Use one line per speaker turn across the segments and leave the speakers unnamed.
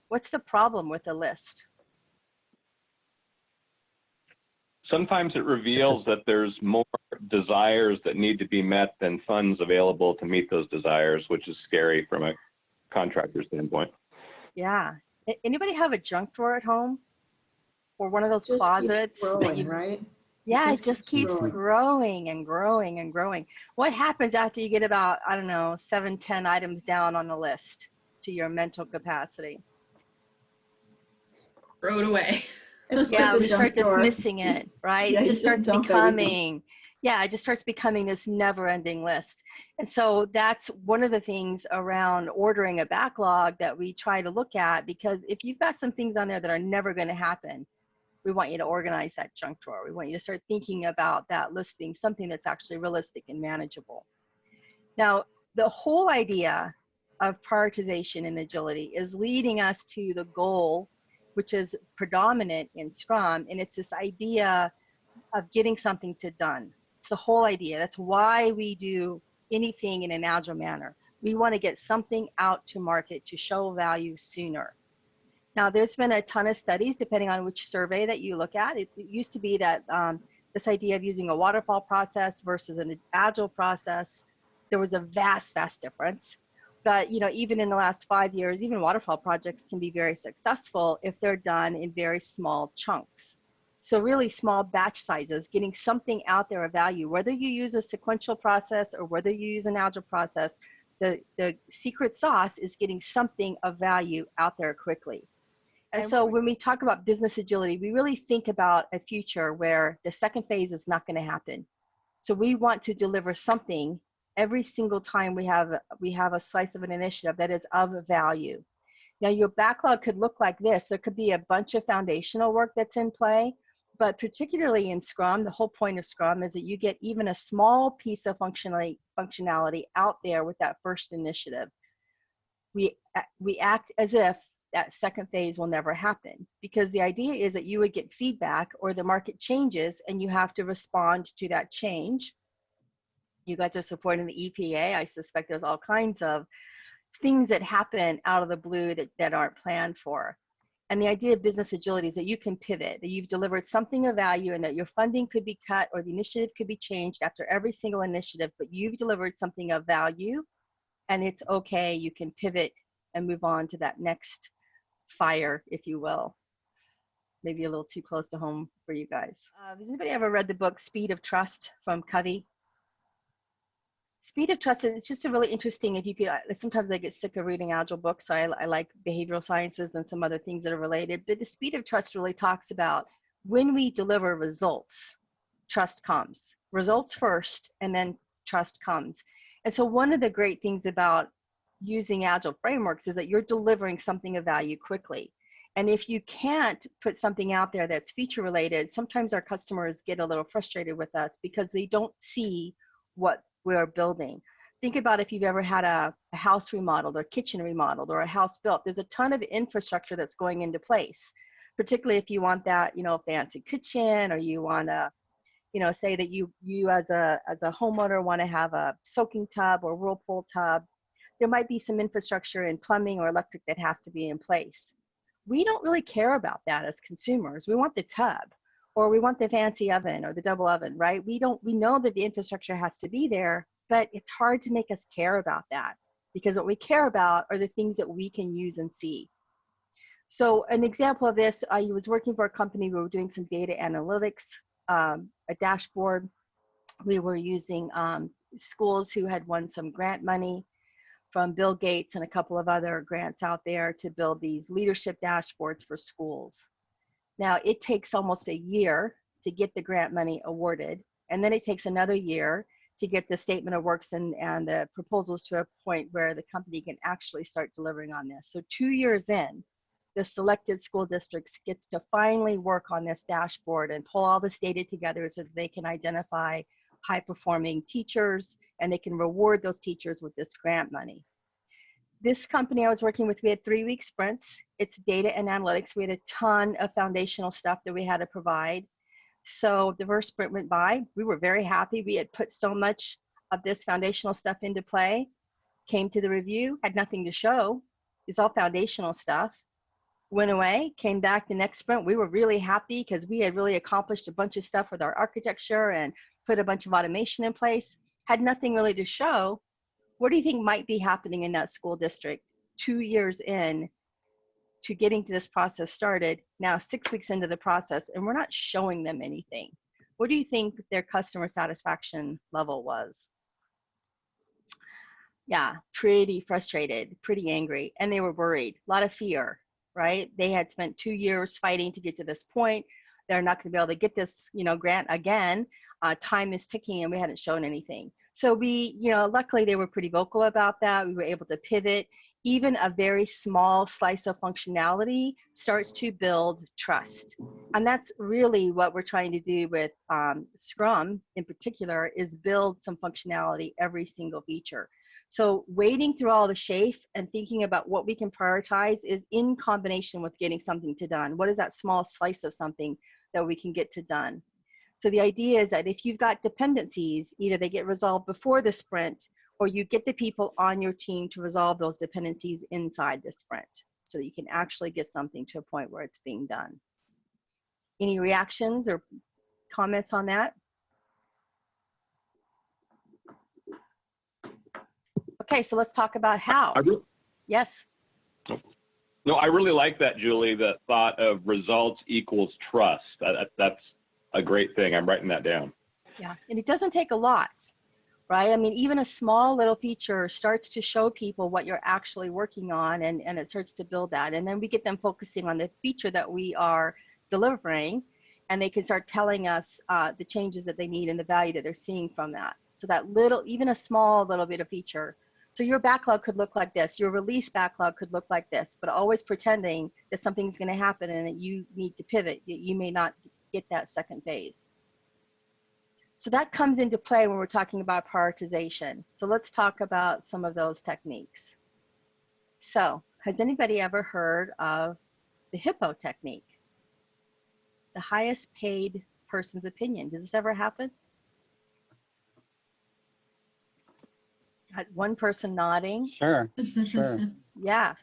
What's the problem with the list?
Sometimes it reveals that there's more desires that need to be met than funds available to meet those desires, which is scary from a contractor standpoint.
Yeah. Anybody have a junk drawer at home? Or one of those closets
growing,
that you,
right?
yeah, it just keeps growing and growing and growing. What happens after you get about, I don't know, 7, 10 items down on the list to your mental capacity?
Throw it away.
Yeah, we start dismissing it, right?
Yeah,
it just starts becoming, it just starts becoming this never-ending list. And so that's one of the things around ordering a backlog that we try to look at, because if you've got some things on there that are never going to happen, we want you to organize that junk drawer. We want you to start thinking about that list being something that's actually realistic and manageable. Now, the whole idea of prioritization and agility is leading us to the goal, which is predominant in Scrum, and it's this idea of getting something done. It's the whole idea. That's why we do anything in an agile manner. We want to get something out to market to show value sooner. Now, there's been a ton of studies, depending on which survey that you look at. It used to be that this idea of using a waterfall process versus an agile process, there was a vast difference. But even in the last 5 years, even waterfall projects can be very successful if they're done in very small chunks. So really small batch sizes, getting something out there of value, whether you use a sequential process or whether you use an agile process, the secret sauce is getting something of value out there quickly. And so when we talk about business agility, we really think about a future where the second phase is not going to happen. So we want to deliver something every single time we have a slice of an initiative that is of value. Now, your backlog could look like this. There could be a bunch of foundational work that's in play, but particularly in Scrum, the whole point of Scrum is that you get even a small piece of functionality out there with that first initiative. We act as if that second phase will never happen, because the idea is that you would get feedback or the market changes and you have to respond to that change. You guys are supporting the EPA. I suspect there's all kinds of things that happen out of the blue that aren't planned for. And the idea of business agility is that you can pivot, that you've delivered something of value and that your funding could be cut or the initiative could be changed after every single initiative, but you've delivered something of value and it's okay. You can pivot and move on to that next fire, if you will. Maybe a little too close to home for you guys. Has anybody ever read the book Speed of Trust from Covey? Speed of Trust, it's just a really interesting, if you could, sometimes I get sick of reading Agile books, so I like behavioral sciences and some other things that are related, but the Speed of Trust really talks about when we deliver results, trust comes. Results first, and then trust comes. And so one of the great things about using Agile frameworks is that you're delivering something of value quickly. And if you can't put something out there that's feature related, sometimes our customers get a little frustrated with us because they don't see what we're building. Think about if you've ever had a house remodeled or kitchen remodeled or a house built. There's a ton of infrastructure that's going into place, particularly if you want that, fancy kitchen, or you want to, say that you as a homeowner want to have a soaking tub or whirlpool tub. There might be some infrastructure in plumbing or electric that has to be in place. We don't really care about that as consumers. We want the tub, or we want the fancy oven or the double oven, right? We know that the infrastructure has to be there, but it's hard to make us care about that, because what we care about are the things that we can use and see. So an example of this, I was working for a company. We were doing some data analytics, a dashboard. We were using schools who had won some grant money from Bill Gates and a couple of other grants out there to build these leadership dashboards for schools. Now, it takes almost a year to get the grant money awarded, and then it takes another year to get the statement of works and the proposals to a point where the company can actually start delivering on this. So 2 years in, the selected school districts gets to finally work on this dashboard and pull all this data together so that they can identify high-performing teachers, and they can reward those teachers with this grant money. This company I was working with, we had 3-week sprints. It's data and analytics. We had a ton of foundational stuff that we had to provide. So the first sprint went by. We were very happy. We had put so much of this foundational stuff into play. Came to the review, had nothing to show. It's all foundational stuff. went away, came back the next sprint. We were really happy because we had really accomplished a bunch of stuff with our architecture and put a bunch of automation in place, had nothing really to show. What do you think might be happening in that school district 2 years in to getting to this process started, now 6 weeks into the process, and we're not showing them anything? What do you think their customer satisfaction level was? Yeah, pretty frustrated, pretty angry, and they were worried, a lot of fear, right? They had spent 2 years fighting to get to this point. They're not going to be able to get this, grant again. Time is ticking, and we hadn't shown anything. So we, luckily they were pretty vocal about that. We were able to pivot. Even a very small slice of functionality starts to build trust. And that's really what we're trying to do with Scrum in particular, is build some functionality every single feature. So wading through all the chafe and thinking about what we can prioritize is in combination with getting something to done. What is that small slice of something that we can get to done? So the idea is that if you've got dependencies, either they get resolved before the sprint, or you get the people on your team to resolve those dependencies inside the sprint, so that you can actually get something to a point where it's being done. Any reactions or comments on that? Okay, so let's talk about how. Yes.
No, I really like that, Julie, the thought of results equals trust. That's a great thing. I'm writing that down.
Yeah, and it doesn't take a lot, right? I mean, even a small little feature starts to show people what you're actually working on, and it starts to build that. And then we get them focusing on the feature that we are delivering, and they can start telling us the changes that they need and the value that they're seeing from that. So that little, even a small little bit of feature. So your backlog could look like this, your release backlog could look like this, but always pretending that something's going to happen and that you need to pivot. You may not get that second phase. So that comes into play when we're talking about prioritization. So let's talk about some of those techniques. So has anybody ever heard of the Hippo Technique? The highest paid person's opinion. Does this ever happen? Had one person nodding.
Sure, sure.
Yeah.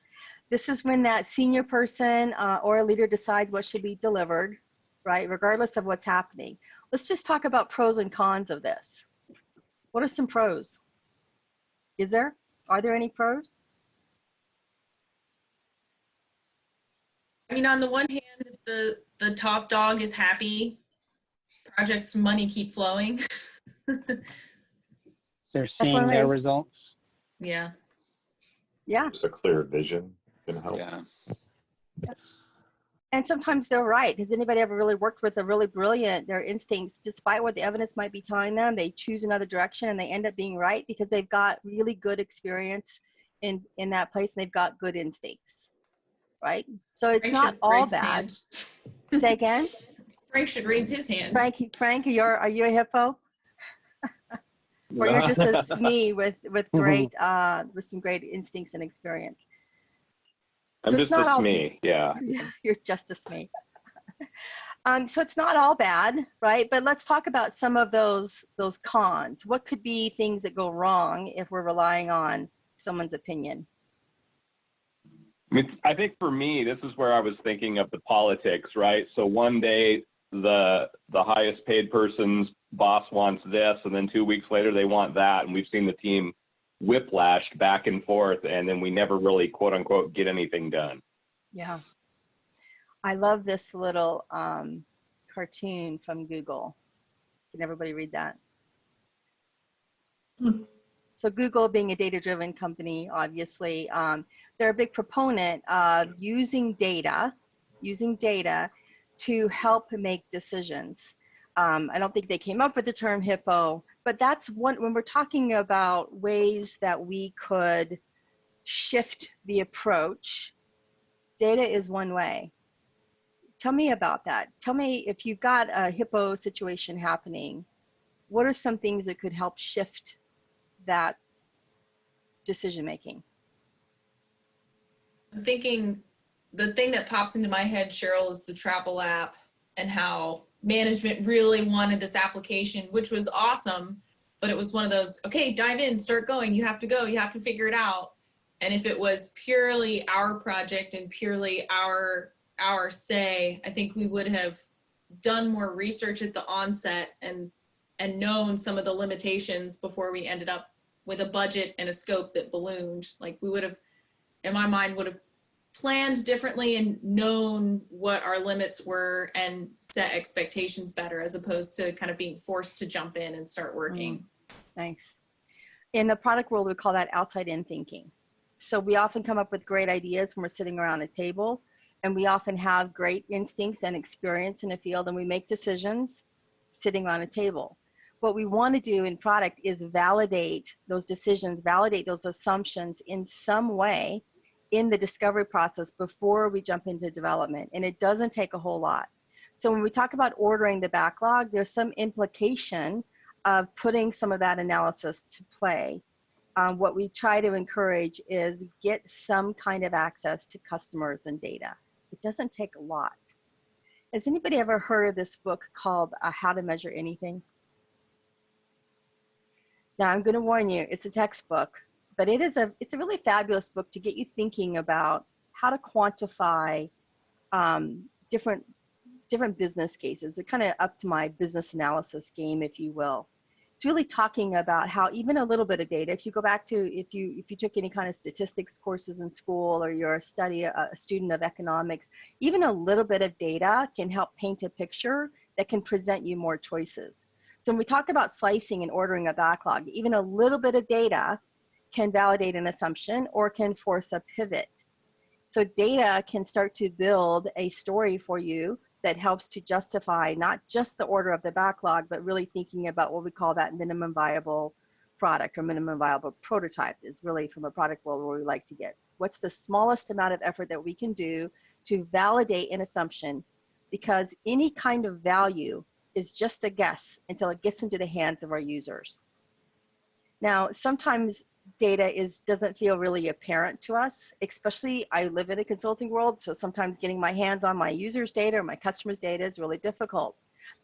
This is when that senior person or a leader decides what should be delivered, right? Regardless of what's happening. Let's just talk about pros and cons of this. What are some pros? Are there any pros?
I mean, on the one hand, if the top dog is happy, project's money keep flowing.
They're seeing their results.
Yeah.
Yeah.
Just a clear vision can help.
Yeah.
And sometimes they're right. Has anybody ever really worked with a really brilliant, their instincts, despite what the evidence might be telling them, they choose another direction and they end up being right because they've got really good experience in that place and they've got good instincts, right? So it's not all bad. Say again?
Frank should raise his hand.
Frank, are you a hippo? Or you're just a SME with great with some great instincts and experience?
I'm
so
just a SME, yeah.
You're just a SME. So it's not all bad, right? But let's talk about some of those cons. What could be things that go wrong if we're relying on someone's opinion?
I think for me, this is where I was thinking of the politics, right? So one day the highest paid person's boss wants this, and then 2 weeks later they want that, and we've seen the team whiplashed back and forth, and then we never really, quote unquote, get anything done.
Yeah. I love this little cartoon from Google. Can everybody read that? So Google, being a data-driven company, obviously, they're a big proponent of using data to help make decisions. I don't think they came up with the term Hippo, but that's one, when we're talking about ways that we could shift the approach, data is one way. Tell me about that. Tell me, if you've got a Hippo situation happening, what are some things that could help shift that decision making?
I'm thinking the thing that pops into my head, Cheryl, is the travel app and how management really wanted this application, which was awesome, but it was one of those, okay, dive in, start going, you have to go, you have to figure it out. And if it was purely our project and purely our say, I think we would have done more research at the onset and known some of the limitations before we ended up with a budget and a scope that ballooned. Like we would have, in my mind, would have planned differently and known what our limits were and set expectations better, as opposed to kind of being forced to jump in and start working.
Thanks. In the product world, we call that outside-in thinking. So we often come up with great ideas when we're sitting around a table, and we often have great instincts and experience in the field, and we make decisions sitting around a table. What we want to do in product is validate those decisions, validate those assumptions in some way in the discovery process before we jump into development, and it doesn't take a whole lot. So when we talk about ordering the backlog, there's some implication of putting some of that analysis to play. What we try to encourage is get some kind of access to customers and data. It doesn't take a lot. Has anybody ever heard of this book called How to Measure Anything? Now I'm going to warn you, it's a textbook, but it's a really fabulous book to get you thinking about how to quantify different business cases. It's kind of up to my business analysis game, if you will. It's really talking about how even a little bit of data, if you go back to, if you took any kind of statistics courses in school, or you're a student of economics, even a little bit of data can help paint a picture that can present you more choices. So when we talk about slicing and ordering a backlog, even a little bit of data can validate an assumption or can force a pivot. So data can start to build a story for you that helps to justify not just the order of the backlog, but really thinking about what we call that minimum viable product or minimum viable prototype. Is really from a product world where we like to get. What's the smallest amount of effort that we can do to validate an assumption? Because any kind of value is just a guess until it gets into the hands of our users. Now, sometimes data doesn't feel really apparent to us, especially I live in a consulting world, so sometimes getting my hands on my users' data or my customers' data is really difficult.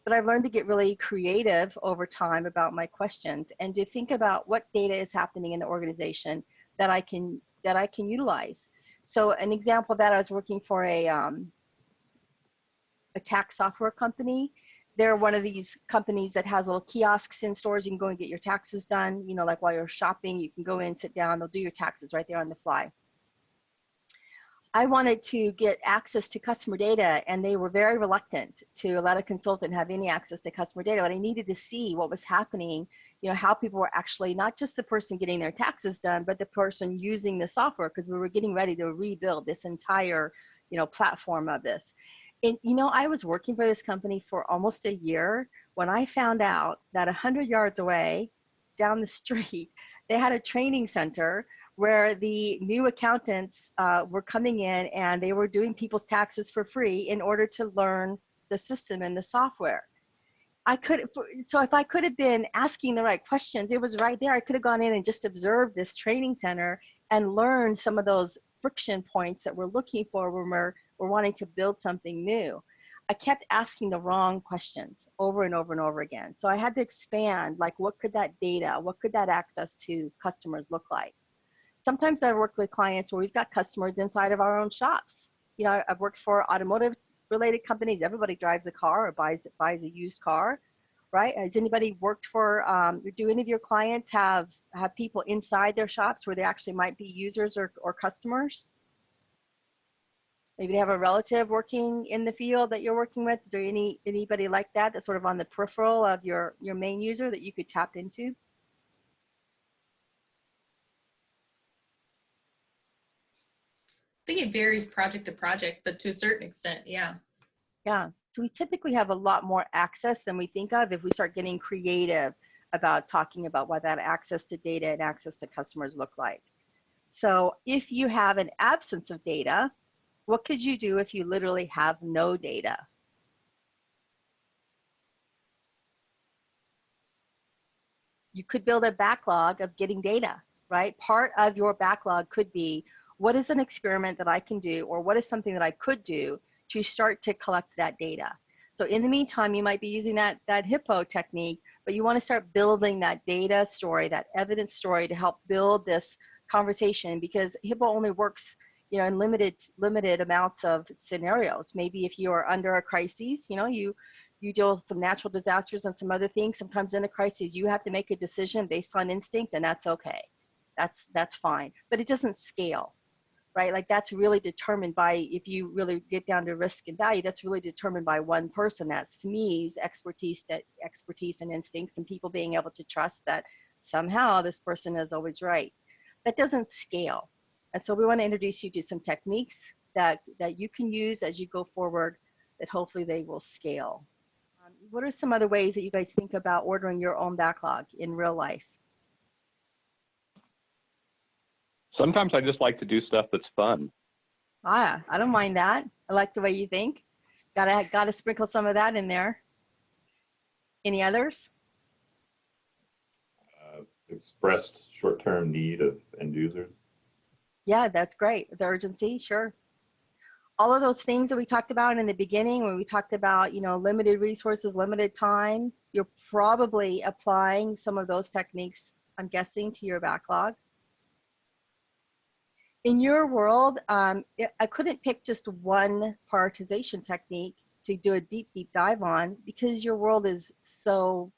But I've learned to get really creative over time about my questions and to think about what data is happening in the organization that I can utilize. So an example of that, I was working for a tax software company. They're one of these companies that has little kiosks in stores. You can go and get your taxes done. You know, like while you're shopping, you can go in, sit down, they'll do your taxes right there on the fly. I wanted to get access to customer data, and they were very reluctant to let a consultant have any access to customer data. But I needed to see what was happening, you know, how people were actually, not just the person getting their taxes done, but the person using the software, because we were getting ready to rebuild this entire, you know, platform of this. And, you know, I was working for this company for almost a year when I found out that 100 yards away down the street, they had a training center where the new accountants were coming in and they were doing people's taxes for free in order to learn the system and the software. So if I could have been asking the right questions, it was right there. I could have gone in and just observed this training center and learned some of those friction points that we're looking for when we're wanting to build something new. I kept asking the wrong questions over and over and over again. So I had to expand, like, what could that data, what could that access to customers look like? Sometimes I work with clients where we've got customers inside of our own shops. You know, I've worked for automotive related companies. Everybody drives a car or buys a used car, right? Has anybody worked for, do any of your clients have people inside their shops where they actually might be users or customers? Maybe they have a relative working in the field that you're working with. Is there anybody like that that's sort of on the peripheral of your main user that you could tap into?
I think it varies project to project, but to a certain extent, yeah.
Yeah, so we typically have a lot more access than we think of if we start getting creative about talking about what that access to data and access to customers look like. So if you have an absence of data, what could you do if you literally have no data? You could build a backlog of getting data, right? Part of your backlog could be, what is an experiment that I can do, or what is something that I could do to start to collect that data? So in the meantime, you might be using that Hippo technique, but you want to start building that data story, that evidence story, to help build this conversation, because Hippo only works, you know, in limited amounts of scenarios. Maybe if you are under a crisis, you know, you deal with some natural disasters and some other things. Sometimes in a crisis, you have to make a decision based on instinct, and that's okay. That's fine. But it doesn't scale, right? Like that's really determined by, if you really get down to risk and value, that's really determined by one person. That's me's expertise and instincts, and people being able to trust that somehow this person is always right. That doesn't scale. And so we want to introduce you to some techniques that you can use as you go forward, that hopefully they will scale. What are some other ways that you guys think about ordering your own backlog in real life?
Sometimes I just like to do stuff that's fun.
I don't mind that. I like the way you think. Gotta sprinkle some of that in there. Any others?
Expressed short-term need of end users.
Yeah, that's great. The urgency, sure. All of those things that we talked about in the beginning, when we talked about, you know, limited resources, limited time, you're probably applying some of those techniques, I'm guessing, to your backlog. In your world, I couldn't pick just one prioritization technique to do a deep dive on, because your world is so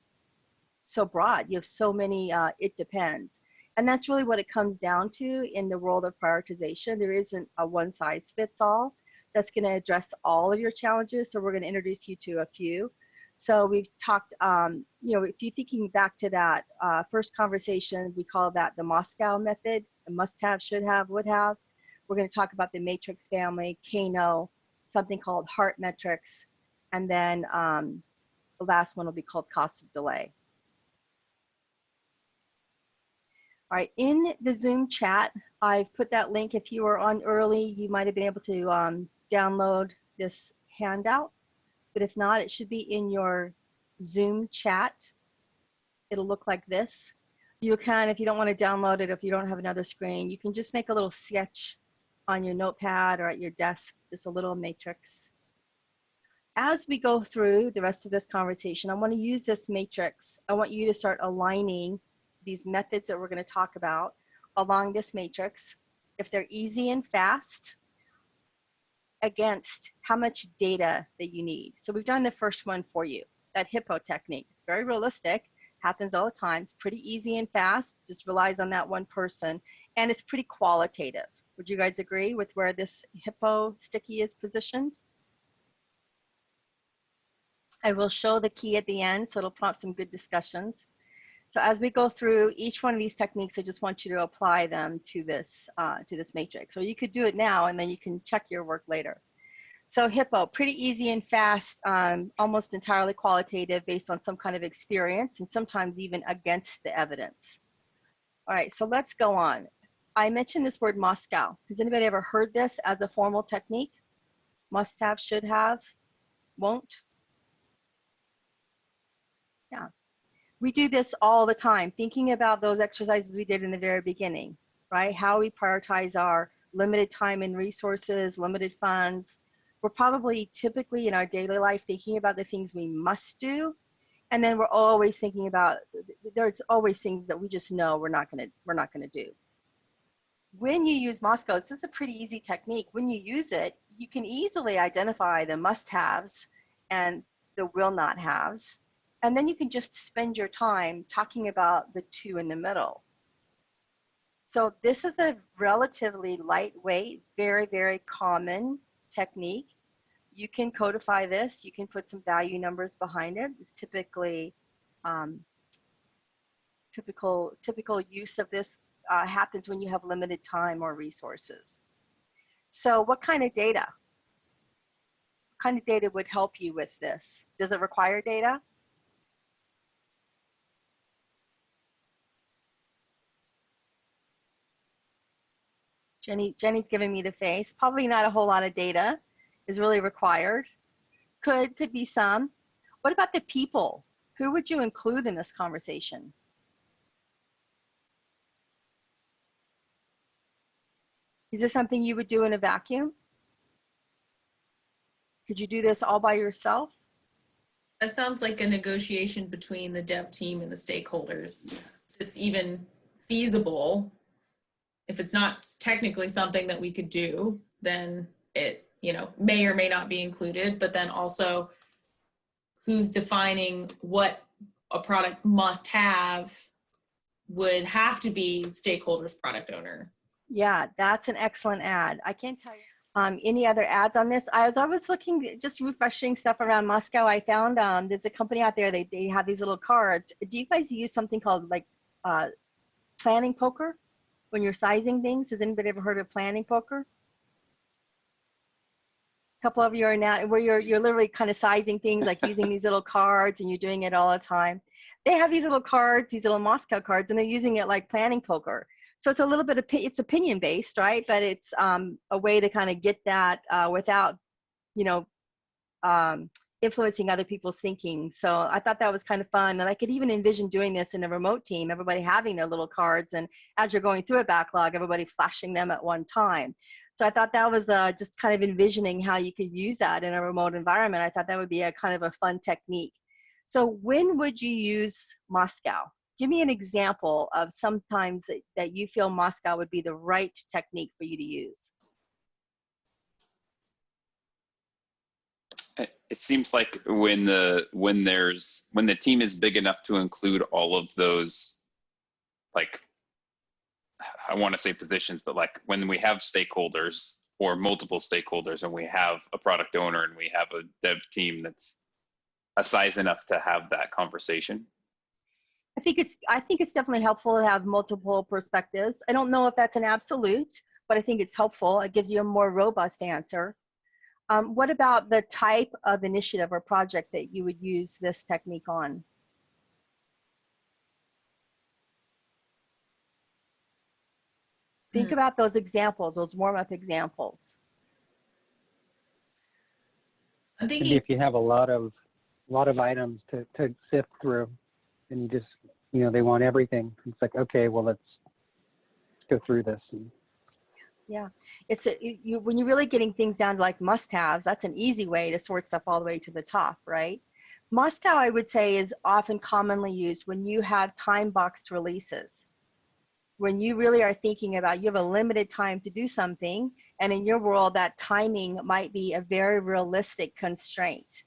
broad. You have so many, it depends. And that's really what it comes down to in the world of prioritization. There isn't a one size fits all that's going to address all of your challenges. So we're going to introduce you to a few. So we've talked, you know, if you're thinking back to that first conversation, we call that the Moscow method: the must have, should have, would have. We're going to talk about the matrix family, Kano, something called heart metrics, and then the last one will be called cost of delay. All right, in the Zoom chat, I've put that link. If you were on early, you might have been able to download this handout, but if not, it should be in your Zoom chat. It'll look like this. You can, if you don't want to download it, if you don't have another screen, you can just make a little sketch on your notepad or at your desk, just a little matrix. As we go through the rest of this conversation, I want to use this matrix. I want you to start aligning these methods that we're going to talk about along this matrix, if they're easy and fast, against how much data that you need. So we've done the first one for you, that Hippo technique. It's very realistic, happens all the time. It's pretty easy and fast, just relies on that one person, and it's pretty qualitative. Would you guys agree with where this Hippo sticky is positioned? I will show the key at the end, so it'll prompt some good discussions. So as we go through each one of these techniques, I just want you to apply them to this matrix. So you could do it now, and then you can check your work later. So Hippo, pretty easy and fast, almost entirely qualitative, based on some kind of experience, and sometimes even against the evidence. All right, so let's go on. I mentioned this word Moscow. Has anybody ever heard this as a formal technique? Must have, should have, won't? Yeah. We do this all the time, thinking about those exercises we did in the very beginning, right? How we prioritize our limited time and resources, limited funds. We're probably typically in our daily life thinking about the things we must do, and then we're always thinking about, there's always things that we just know we're not gonna do. When you use Moscow, this is a pretty easy technique. When you use it, you can easily identify the must-haves and the will-not-haves. And then you can just spend your time talking about the two in the middle. So this is a relatively lightweight, very, very common technique. You can codify this. You can put some value numbers behind it. It's typically, typical use of this happens when you have limited time or resources. So what kind of data? What kind of data would help you with this? Does it require data? Jenny's giving me the face. Probably not a whole lot of data is really required. Could be some. What about the people? Who would you include in this conversation? Is this something you would do in a vacuum? Could you do this all by yourself?
That sounds like a negotiation between the dev team and the stakeholders. Is this even feasible? if it's not technically something that we could do, then it, may or may not be included, but then also who's defining what a product must have would have to be stakeholders, product owner.
Yeah, that's an excellent ad. I can't tell you any other ads on this. As I was looking, just refreshing stuff around Moscow, I found there's a company out there, they have these little cards. Do you guys use something called like planning poker when you're sizing things? Has anybody ever heard of planning poker? A couple of you are now, where you're literally kind of sizing things, like using these little cards, and you're doing it all the time. They have these little cards, these little Moscow cards, and they're using it like planning poker. So it's a little bit of, it's opinion based, right? But it's a way to kind of get that without, influencing other people's thinking. So I thought that was kind of fun. And I could even envision doing this in a remote team, everybody having their little cards. And as you're going through a backlog, everybody flashing them at one time. So I thought that was just kind of envisioning how you could use that in a remote environment. I thought that would be a kind of a fun technique. So when would you use Moscow? Give me an example of sometimes that you feel Moscow would be the right technique for you to use.
It seems like when the team is big enough to include all of those, like, I want to say positions, but like when we have stakeholders or multiple stakeholders, and we have a product owner and we have a dev team that's a size enough to have that conversation.
I think it's definitely helpful to have multiple perspectives. I don't know if that's an absolute, but I think it's helpful. It gives you a more robust answer. What about the type of initiative or project that you would use this technique on? Think about those examples, those warm-up examples.
I'm thinking
maybe if you have a lot of items to sift through, and you just, they want everything. It's like, okay, well, let's go through this.
Yeah, when you're really getting things down to like must-haves, that's an easy way to sort stuff all the way to the top, right? Must-have, I would say, is often commonly used when you have time-boxed releases. When you really are thinking about, you have a limited time to do something, and in your world, that timing might be a very realistic constraint.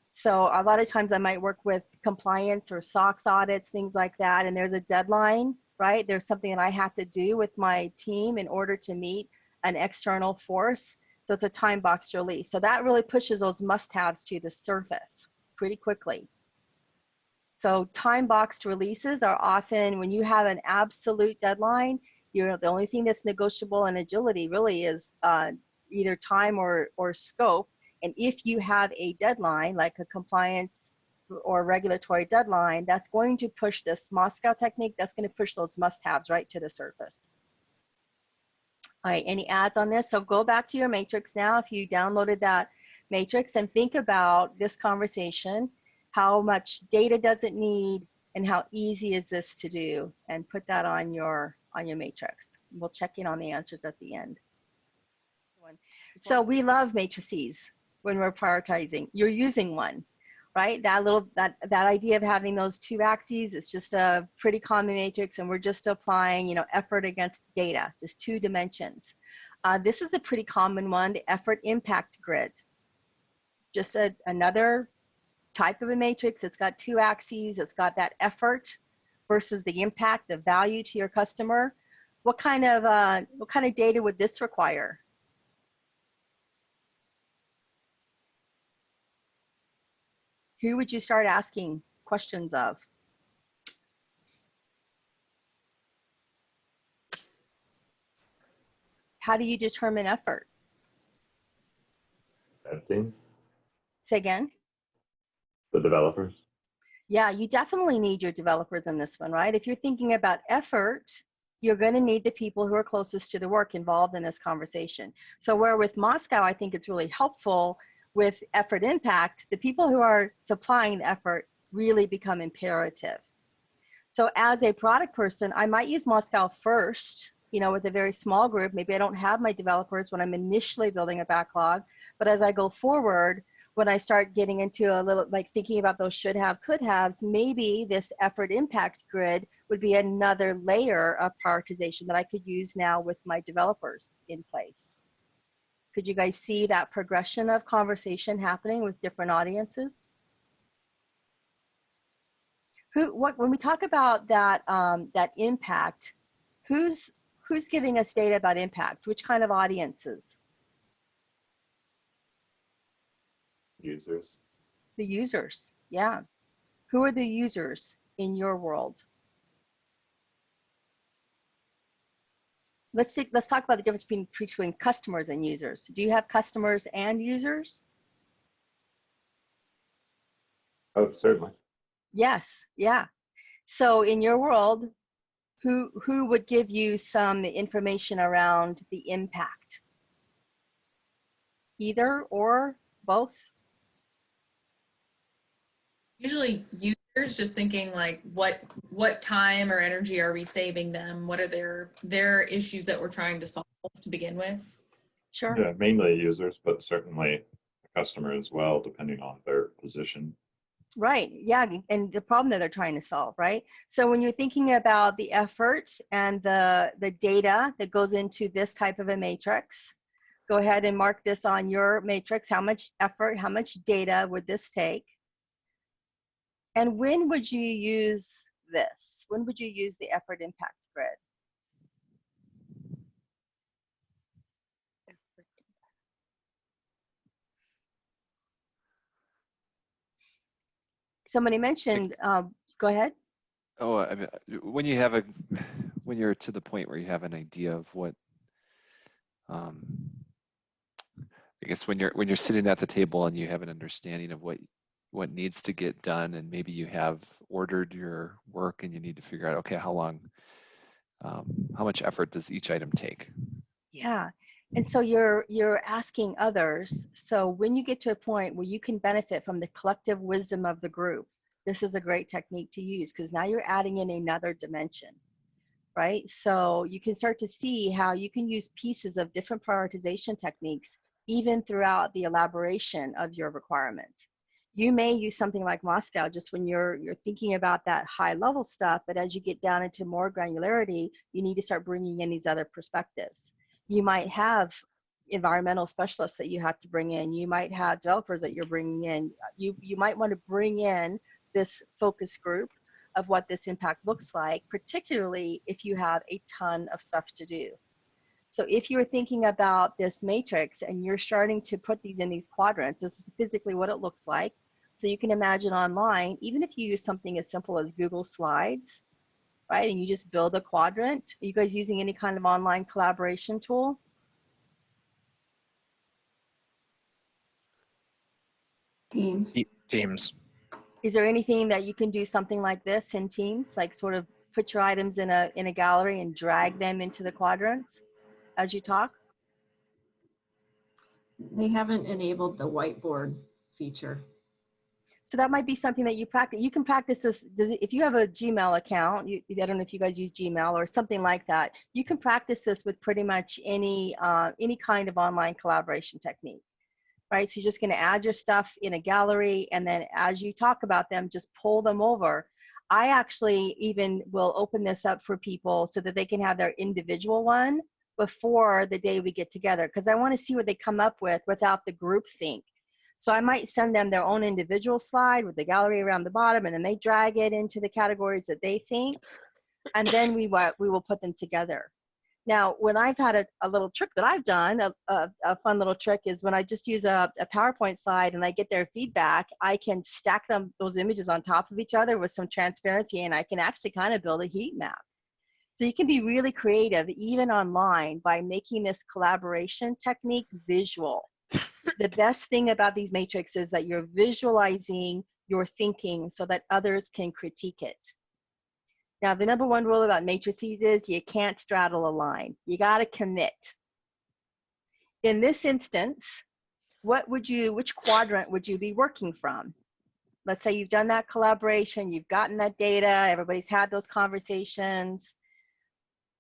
So a lot of times I might work with compliance or SOX audits, things like that, and there's a deadline, right? There's something that I have to do with my team in order to meet an external force. So it's a time-boxed release. So that really pushes those must-haves to the surface pretty quickly. So time-boxed releases are often, when you have an absolute deadline, the only thing that's negotiable in agility really is either time or scope. And if you have a deadline, like a compliance or regulatory deadline, that's going to push this Moscow technique, that's going to push those must-haves right to the surface. All right, any ads on this? So go back to your matrix now, if you downloaded that matrix, and think about this conversation. How much data does it need, and how easy is this to do? And put that on your matrix. We'll check in on the answers at the end. So we love matrices when we're prioritizing. You're using one, right? That idea of having those two axes, it's just a pretty common matrix, and we're just applying, effort against data, just two dimensions. This is a pretty common one, the effort impact grid. Just another type of a matrix. It's got two axes. It's got that effort versus the impact, the value to your customer. What kind of data would this require? Who would you start asking questions of? How do you determine effort?
Dev team,
Say again?
the developers.
Yeah, you definitely need your developers in this one, right? If you're thinking about effort, you're going to need the people who are closest to the work involved in this conversation. So where with Moscow, I think it's really helpful with effort impact, the people who are supplying the effort really become imperative. So as a product person, I might use Moscow first, with a very small group. Maybe I don't have my developers when I'm initially building a backlog, but as I go forward, when I start getting into a little, like thinking about those should have, could haves, maybe this effort impact grid would be another layer of prioritization that I could use now with my developers in place. Could you guys see that progression of conversation happening with different audiences? When we talk about that, that impact, who's giving us data about impact? Which kind of audiences?
Users.
The users, yeah. Who are the users in your world? Let's talk about the difference between customers and users. Do you have customers and users?
Oh, certainly.
Yes, yeah. So in your world, who would give you some information around the impact? Either or both?
Usually users, just thinking like what time or energy are we saving them? What are their issues that we're trying to solve to begin with?
Sure.
Yeah, mainly users, but certainly a customer as well, depending on their position.
Right, yeah, and the problem that they're trying to solve, right? So when you're thinking about the effort and the data that goes into this type of a matrix, go ahead and mark this on your matrix. How much effort, how much data would this take? And when would you use this? When would you use the effort impact grid? Somebody mentioned, go ahead.
Oh, I mean, when you're to the point where you have an idea of what, I guess when you're sitting at the table and you have an understanding of what needs to get done, and maybe you have ordered your work and you need to figure out, okay, how much effort does each item take?
Yeah, and so you're asking others. So when you get to a point where you can benefit from the collective wisdom of the group, this is a great technique to use, because now you're adding in another dimension, right? So you can start to see how you can use pieces of different prioritization techniques even throughout the elaboration of your requirements. You may use something like Moscow just when you're thinking about that high level stuff, but as you get down into more granularity, you need to start bringing in these other perspectives. You might have environmental specialists that you have to bring in. You might have developers that you're bringing in. You might want to bring in this focus group of what this impact looks like, particularly if you have a ton of stuff to do. So if you're thinking about this matrix and you're starting to put these in these quadrants, this is physically what it looks like. So you can imagine online, even if you use something as simple as Google Slides, right? And you just build a quadrant. Are you guys using any kind of online collaboration tool?
Teams.
Is there anything that you can do something like this in Teams, like sort of put your items in a gallery and drag them into the quadrants as you talk?
They haven't enabled the whiteboard feature.
So that might be something that you practice. You can practice this. If you have a Gmail account, I don't know if you guys use Gmail or something like that. You can practice this with pretty much any kind of online collaboration technique, right? So you're just going to add your stuff in a gallery, and then as you talk about them, just pull them over. I actually even will open this up for people so that they can have their individual one before the day we get together, because I want to see what they come up with without the group think. So I might send them their own individual slide with the gallery around the bottom, and then they drag it into the categories that they think, and then we will put them together. Now, when I've had a little trick that I've done, a fun little trick is when I just use a PowerPoint slide and I get their feedback, I can stack those images on top of each other with some transparency, and I can actually kind of build a heat map. So you can be really creative, even online, by making this collaboration technique visual. The best thing about these matrices is that you're visualizing your thinking so that others can critique it. Now, the number one rule about matrices is you can't straddle a line. You got to commit. In this instance, which quadrant would you be working from? Let's say you've done that collaboration, you've gotten that data, everybody's had those conversations.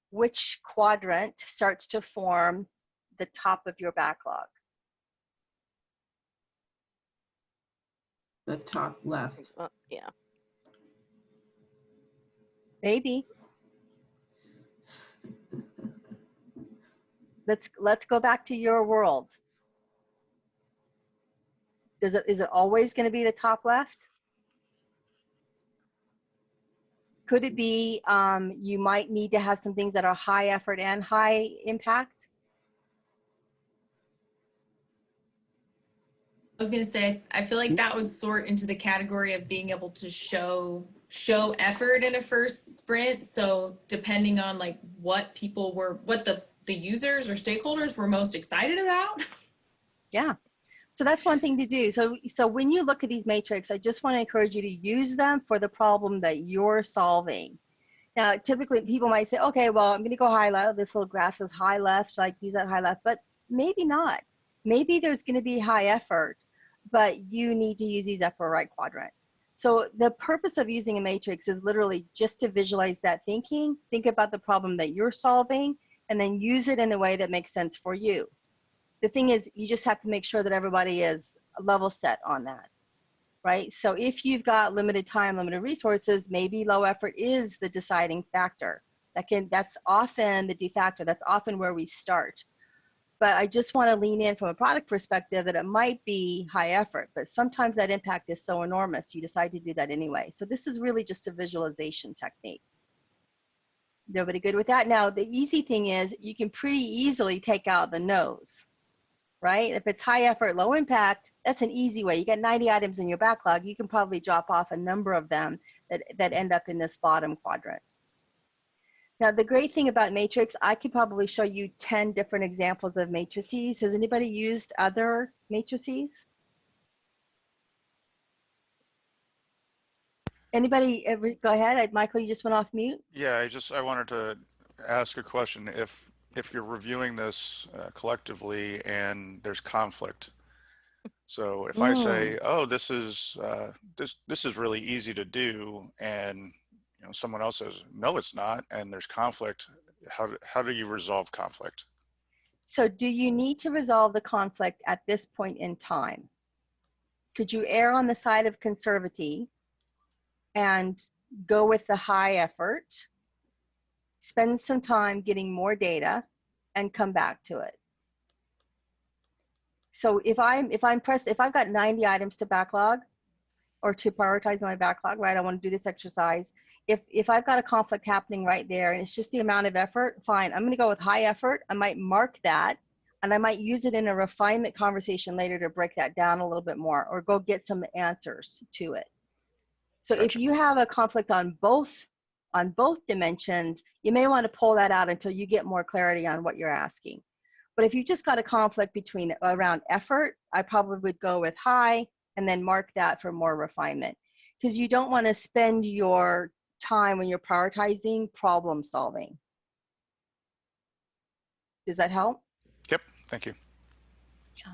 Which quadrant starts to form the top of your backlog?
the top left.
Yeah.
Maybe. Let's go back to your world. Is it always going to be the top left? Could it be you might need to have some things that are high effort and high impact?
I was gonna say, I feel like that would sort into the category of being able to show effort in a first sprint. So depending on like what people were, what the users or stakeholders were most excited about.
Yeah. So that's one thing to do. So when you look at these matrix, I just want to encourage you to use them for the problem that you're solving. Now, typically people might say, okay, well, I'm going to go high left. This little graph says high left, like use that high left, but maybe not. Maybe there's going to be high effort, but you need to use these upper right quadrant. So the purpose of using a matrix is literally just to visualize that thinking, think about the problem that you're solving, and then use it in a way that makes sense for you. The thing is, you just have to make sure that everybody is level set on that, right? So if you've got limited time, limited resources, maybe low effort is the deciding factor. That's often the de facto, that's often where we start. But I just want to lean in from a product perspective that it might be high effort, but sometimes that impact is so enormous, you decide to do that anyway. So this is really just a visualization technique. Nobody good with that? Now, the easy thing is you can pretty easily take out the no's, right? If it's high effort, low impact, that's an easy way. You got 90 items in your backlog, you can probably drop off a number of them that end up in this bottom quadrant. Now, the great thing about matrix, I could probably show you 10 different examples of matrices. Has anybody used other matrices? Anybody ever, go ahead. Michael, you just went off mute.
Yeah, I wanted to ask a question. If you're reviewing this collectively and there's conflict, so if I say, oh, this is really easy to do, and someone else says, no, it's not, and there's conflict, how do you resolve conflict?
So do you need to resolve the conflict at this point in time? Could you err on the side of conservative and go with the high effort, spend some time getting more data, and come back to it? So if I've got 90 items to backlog or to prioritize my backlog, right? I want to do this exercise. If I've got a conflict happening right there and it's just the amount of effort, fine. I'm going to go with high effort. I might mark that, and I might use it in a refinement conversation later to break that down a little bit more, or go get some answers to it. So
Gotcha.
if you have a conflict on both dimensions, you may want to pull that out until you get more clarity on what you're asking. But if you just got a conflict around effort, I probably would go with high and then mark that for more refinement, because you don't want to spend your time when you're prioritizing problem solving. Does that help?
Yep, thank you.
Yeah.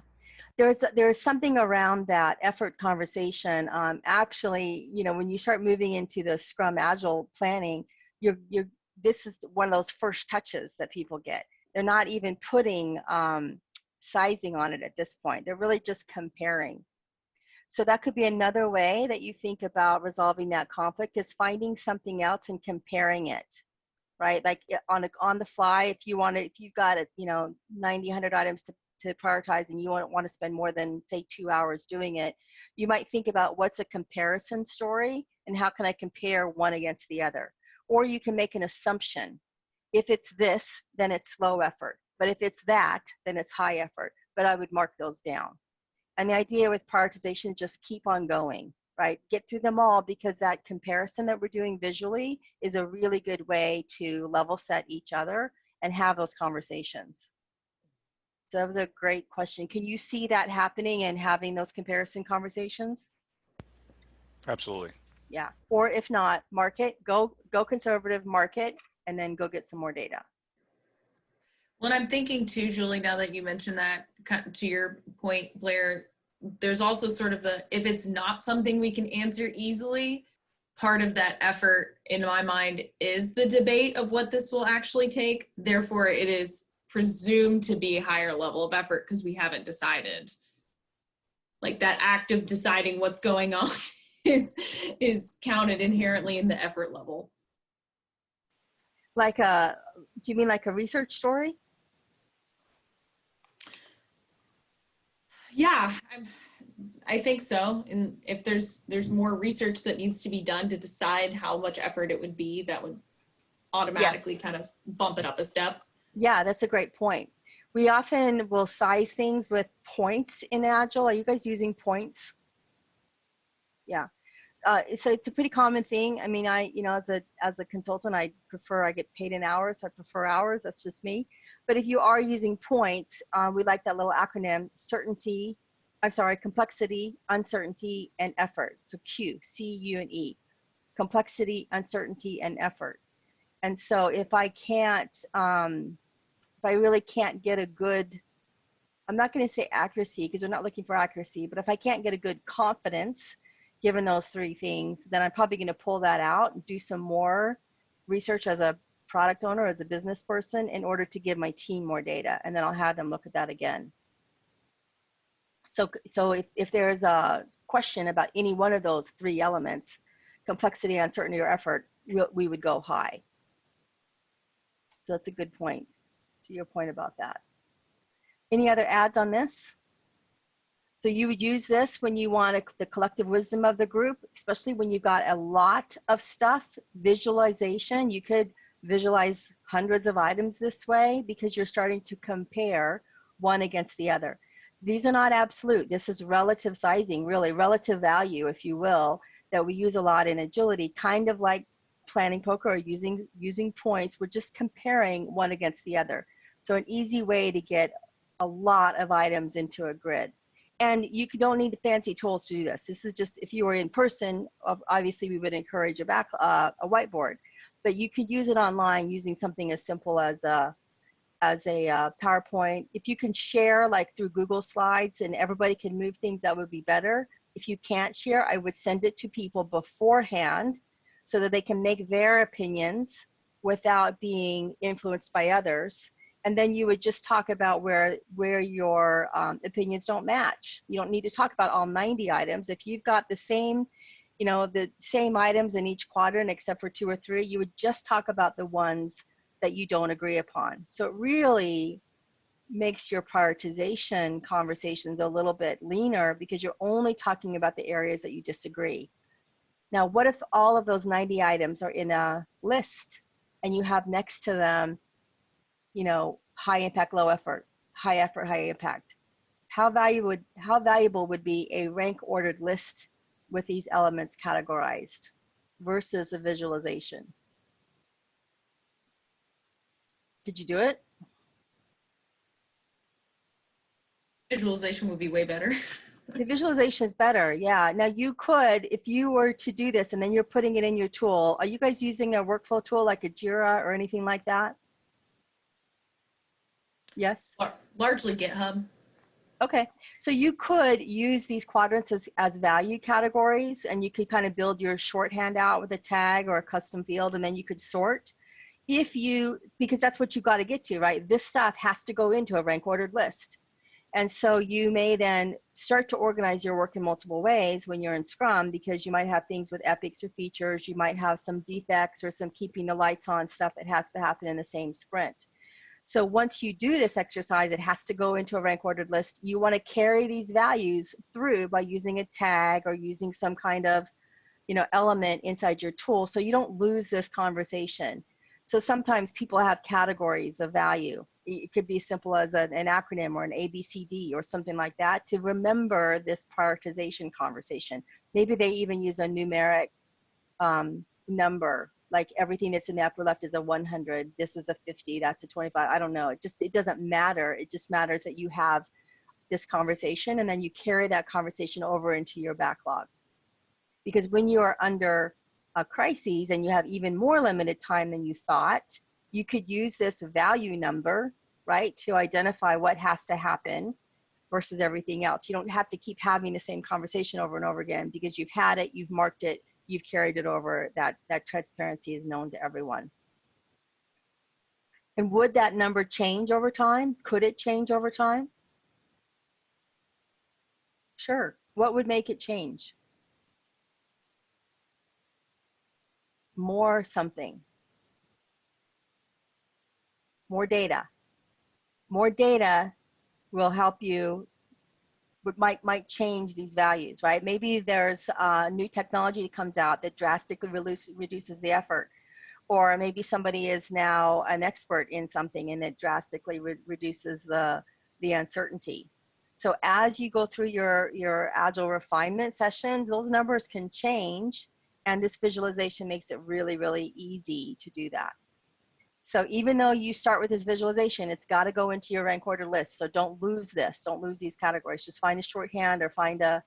There's something around that effort conversation. Actually, when you start moving into the Scrum Agile planning, this is one of those first touches that people get. They're not even putting sizing on it at this point. They're really just comparing. So that could be another way that you think about resolving that conflict, is finding something else and comparing it, right? Like on the fly, if you've got 90, 100 items to prioritize and you don't want to spend more than, say, 2 hours doing it, you might think about what's a comparison story and how can I compare one against the other? Or you can make an assumption. If it's this, then it's low effort. But if it's that, then it's high effort. But I would mark those down. And the idea with prioritization is just keep on going, right? Get through them all, because that comparison that we're doing visually is a really good way to level set each other and have those conversations. So that was a great question. Can you see that happening and having those comparison conversations?
Absolutely.
Yeah. Or if not, mark it, go conservative, mark it, and then go get some more data.
Well, I'm thinking too, Julie, now that you mentioned that, to your point, Blair, there's also sort of if it's not something we can answer easily, part of that effort in my mind is the debate of what this will actually take. Therefore, it is presumed to be a higher level of effort because we haven't decided. like that act of deciding what's going on is counted inherently in the effort level.
Like do you mean like a research story?
Yeah, I think so. And if there's more research that needs to be done to decide how much effort it would be, that would automatically kind of bump it up a step.
Yeah, that's a great point. We often will size things with points in Agile. Are you guys using points? Yeah. So it's a pretty common thing. I mean, as a consultant, I get paid in hours. So I prefer hours. That's just me. But if you are using points, we like that little acronym: complexity, uncertainty, and effort. So Q, C, U, and E. Complexity, uncertainty, and effort. And so if I really can't get a good, I'm not going to say accuracy because they're not looking for accuracy, but if I can't get a good confidence given those three things, then I'm probably going to pull that out and do some more research as a product owner, as a business person, in order to give my team more data, and then I'll have them look at that again. So if there's a question about any one of those three elements, complexity, uncertainty, or effort, we would go high. So that's a good point, to your point about that. Any other adds on this? So you would use this when you want the collective wisdom of the group, especially when you got a lot of stuff. Visualization, you could visualize hundreds of items this way because you're starting to compare one against the other. These are not absolute. This is relative sizing, really, relative value, if you will, that we use a lot in agility, kind of like planning poker or using points. We're just comparing one against the other. So an easy way to get a lot of items into a grid. And you don't need fancy tools to do this. This is just, if you were in person, obviously we would encourage a whiteboard, but you could use it online using something as simple as a PowerPoint. If you can share like through Google Slides and everybody can move things, that would be better. If you can't share, I would send it to people beforehand so that they can make their opinions without being influenced by others. And then you would just talk about where your opinions don't match. You don't need to talk about all 90 items. If you've got the same items in each quadrant except for 2 or 3, you would just talk about the ones that you don't agree upon. So it really makes your prioritization conversations a little bit leaner because you're only talking about the areas that you disagree. Now, what if all of those 90 items are in a list and you have next to them, high impact, low effort, high effort, high impact? How valuable would be a rank ordered list with these elements categorized versus a visualization? Could you do it?
Visualization would be way better.
The visualization is better, yeah. Now you could, if you were to do this and then you're putting it in your tool, are you guys using a workflow tool like a Jira or anything like that? Yes?
Largely GitHub.
Okay, so you could use these quadrants as value categories, and you could kind of build your shorthand out with a tag or a custom field, and then you could sort. Because that's what you got to get to, right? This stuff has to go into a rank ordered list. And so you may then start to organize your work in multiple ways when you're in Scrum, because you might have things with epics or features, you might have some defects or some keeping the lights on stuff that has to happen in the same sprint. So once you do this exercise, it has to go into a rank ordered list. You want to carry these values through by using a tag or using some kind of element inside your tool so you don't lose this conversation. So sometimes people have categories of value. It could be as simple as an acronym or an ABCD or something like that to remember this prioritization conversation. Maybe they even use a numeric number, like everything that's in the upper left is a 100, this is a 50, that's a 25, I don't know. It doesn't matter. It just matters that you have this conversation and then you carry that conversation over into your backlog. Because when you are under a crisis and you have even more limited time than you thought, you could use this value number, right, to identify what has to happen versus everything else. You don't have to keep having the same conversation over and over again because you've had it, you've marked it, you've carried it over. That transparency is known to everyone. And would that number change over time? Could it change over time? Sure. What would make it change? More something. More data. More data will help you, might change these values, right? Maybe there's new technology that comes out that drastically reduces the effort. Or maybe somebody is now an expert in something and it drastically reduces the uncertainty. So as you go through your Agile refinement sessions, those numbers can change, and this visualization makes it really, really easy to do that. So even though you start with this visualization, it's got to go into your rank order list. So don't lose this. Don't lose these categories. Just find a shorthand or find a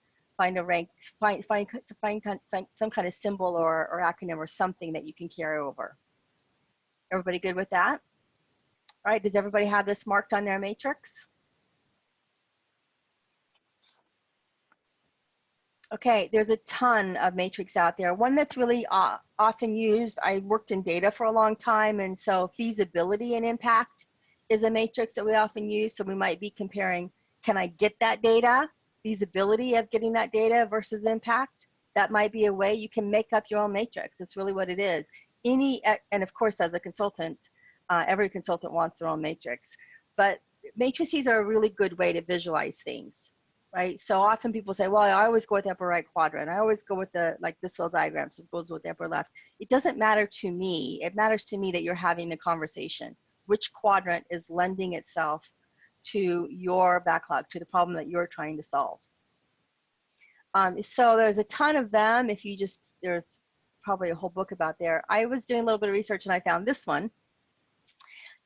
rank, find some kind of symbol or acronym or something that you can carry over. Everybody good with that? All right, does everybody have this marked on their matrix? Okay, there's a ton of matrix out there. One that's really often used, I worked in data for a long time, and so feasibility and impact is a matrix that we often use. So we might be comparing, can I get that data? Feasibility of getting that data versus impact. That might be a way you can make up your own matrix. That's really what it is. And of course, as a consultant, every consultant wants their own matrix. But matrices are a really good way to visualize things. Right, so often people say, well, I always go with the upper right quadrant. I always go with like this little diagram, so it goes with the upper left. It doesn't matter to me. It matters to me that you're having the conversation. Which quadrant is lending itself to your backlog, to the problem that you're trying to solve? So there's a ton of them. If you just, there's probably a whole book about there. I was doing a little bit of research and I found this one.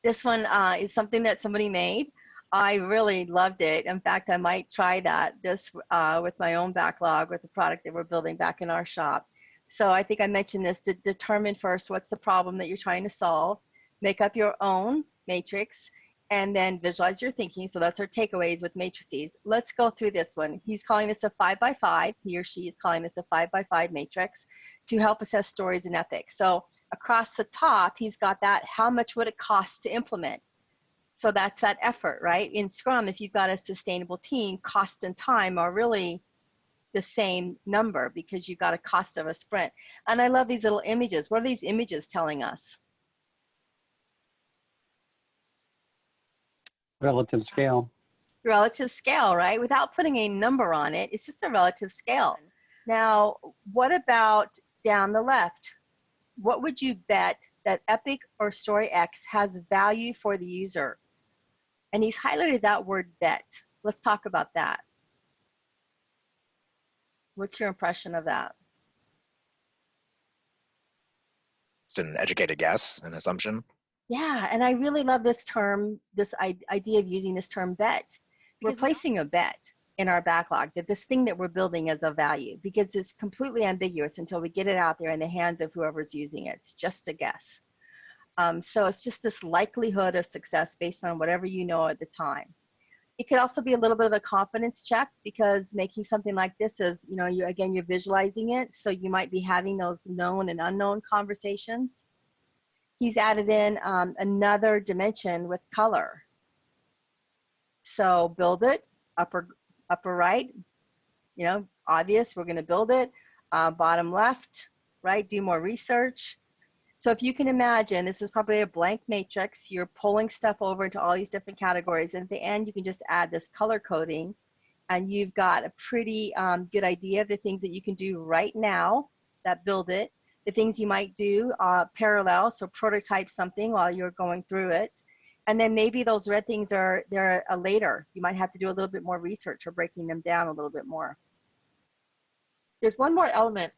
This one is something that somebody made. I really loved it. In fact, I might try this with my own backlog with the product that we're building back in our shop. So I think I mentioned this, to determine first what's the problem that you're trying to solve, make up your own matrix, and then visualize your thinking. So that's our takeaways with matrices. Let's go through this one. He's calling this a 5x5. He or she is calling this a 5x5 matrix to help assess stories and ethics. So across the top, he's got that, how much would it cost to implement? So that's that effort, right? In Scrum, if you've got a sustainable team, cost and time are really the same number because you've got a cost of a sprint. And I love these little images. What are these images telling us?
Relative scale.
Relative scale, right? Without putting a number on it, it's just a relative scale. Now, what about down the left? What would you bet that Epic or Story X has value for the user? And he's highlighted that word bet. Let's talk about that. What's your impression of that?
It's an educated guess, an assumption.
Yeah, and I really love this term, this idea of using this term bet. We're placing a bet in our backlog that this thing that we're building is of value, because it's completely ambiguous until we get it out there in the hands of whoever's using it. It's just a guess. So it's just this likelihood of success based on whatever you know at the time. It could also be a little bit of a confidence check, because making something like this is, you know, you're visualizing it. So you might be having those known and unknown conversations. He's added in another dimension with color. So build it, upper right, you know, obvious, we're going to build it. Bottom left, right, do more research. So if you can imagine, this is probably a blank matrix. You're pulling stuff over into all these different categories. And at the end, you can just add this color coding, and you've got a pretty good idea of the things that you can do right now that build it, the things you might do parallel, so prototype something while you're going through it. And then maybe those red things are there later. You might have to do a little bit more research or breaking them down a little bit more. There's one more element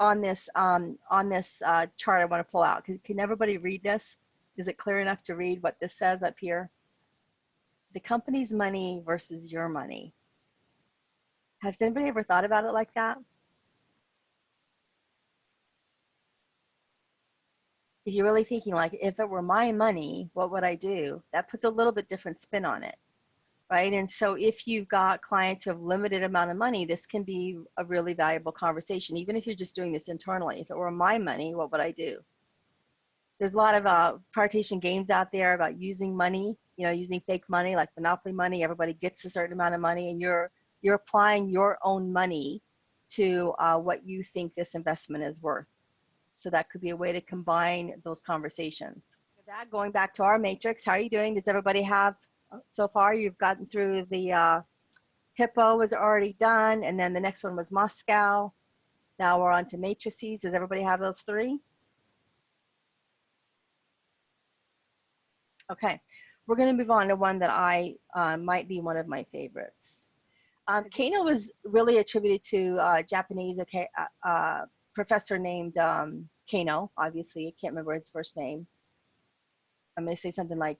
on this chart I want to pull out. Can everybody read this? Is it clear enough to read what this says up here? The company's money versus your money. Has anybody ever thought about it like that? If you're really thinking like, if it were my money, what would I do? That puts a little bit different spin on it, right? And so if you've got clients who have limited amount of money, this can be a really valuable conversation, even if you're just doing this internally. If it were my money, what would I do? There's a lot of prioritization games out there about using money, you know, using fake money like Monopoly money. Everybody gets a certain amount of money, and you're you're applying your own money to what you think this investment is worth. So that could be a way to combine those conversations. With that, going back to our matrix, how are you doing? Does everybody have, so far you've gotten through the Hippo was already done, and then the next one was Moscow. Now we're on to matrices. Does everybody have those three? Okay, we're going to move on to one that I might be one of my favorites. Kano was really attributed to a Japanese professor named Kano. Obviously, I can't remember his first name. I'm going to say something like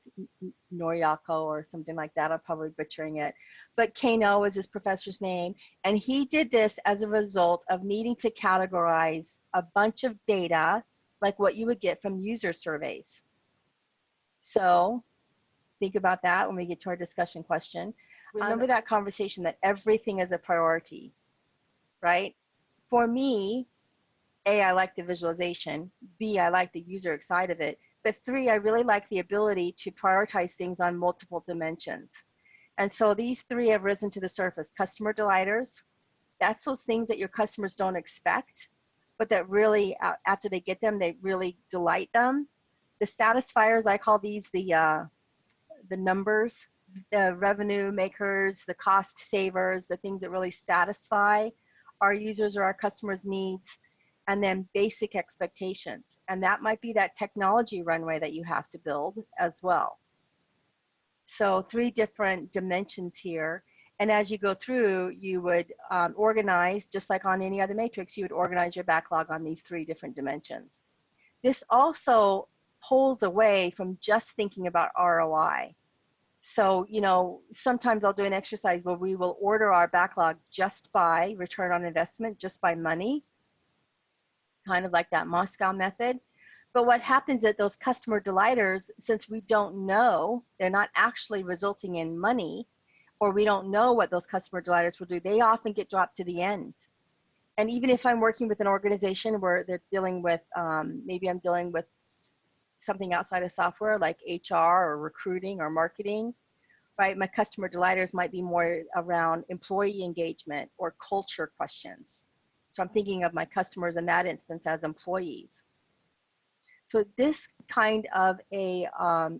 Noriyako or something like that. I'm probably butchering it. But Kano was his professor's name. And he did this as a result of needing to categorize a bunch of data, like what you would get from user surveys. So think about that when we get to our discussion question. Remember that conversation that everything is a priority, right? For me, A, I like the visualization. B, I like the user side of it. But 3, I really like the ability to prioritize things on multiple dimensions. And so these 3 have risen to the surface. Customer delighters, that's those things that your customers don't expect, but that really, after they get them, they really delight them. The satisfiers, I call these the numbers, the revenue makers, the cost savers, the things that really satisfy our users or our customers' needs. And then basic expectations. And that might be that technology runway that you have to build as well. So 3 different dimensions here. And as you go through, you would organize, just like on any other matrix, you would organize your backlog on these 3 different dimensions. This also pulls away from just thinking about ROI. So, you know, sometimes I'll do an exercise where we will order our backlog just by return on investment, just by money, kind of like that Moscow method. But what happens at those customer delighters, since we don't know, they're not actually resulting in money, or we don't know what those customer delighters will do, they often get dropped to the end. And even if I'm working with an organization where they're dealing with, maybe I'm dealing with something outside of software like HR or recruiting or marketing, right? My customer delighters might be more around employee engagement or culture questions. So I'm thinking of my customers in that instance as employees. So this kind of a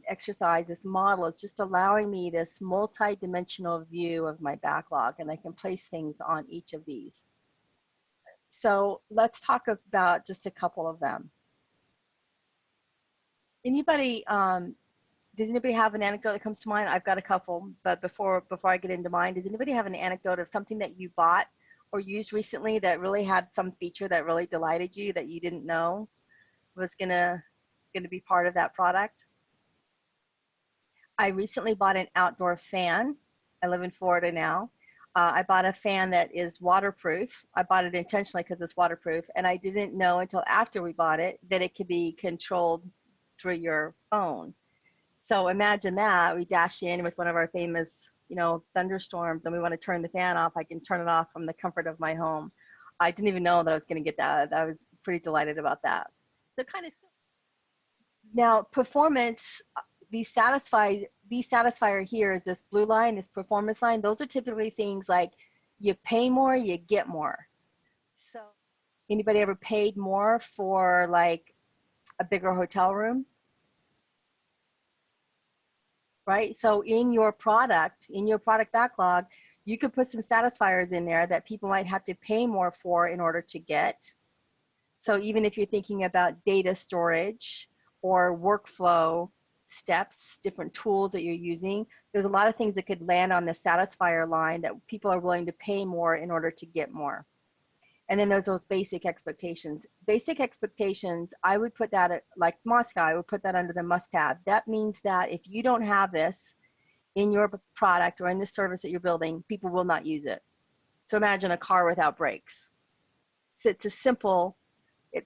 exercise, this model is just allowing me this multi-dimensional view of my backlog, and I can place things on each of these. So let's talk about just a couple of them. Anybody, does anybody have an anecdote that comes to mind? I've got a couple, but before I get into mine, does anybody have an anecdote of something that you bought or used recently that really had some feature that really delighted you that you didn't know was gonna be part of that product? I recently bought an outdoor fan. I live in Florida now. I bought a fan that is waterproof. I bought it intentionally because it's waterproof, and I didn't know until after we bought it that it could be controlled through your phone. So imagine that we dash in with one of our famous, you know, thunderstorms, and we want to turn the fan off. I can turn it off from the comfort of my home. I didn't even know that I was going to get that. I was pretty delighted about that. So kind of now performance, these satisfier here is this blue line, this performance line. Those are typically things like you pay more, you get more. So anybody ever paid more for like a bigger hotel room? Right? So in your product backlog, you could put some satisfiers in there that people might have to pay more for in order to get. So even if you're thinking about data storage or workflow steps, different tools that you're using, there's a lot of things that could land on the satisfier line that people are willing to pay more in order to get more. And then there's those basic expectations. Basic expectations, I would put that at, like Moscow, I would put that under the must-have. That means that if you don't have this in your product or in the service that you're building, people will not use it. So imagine a car without brakes. So it's a simple,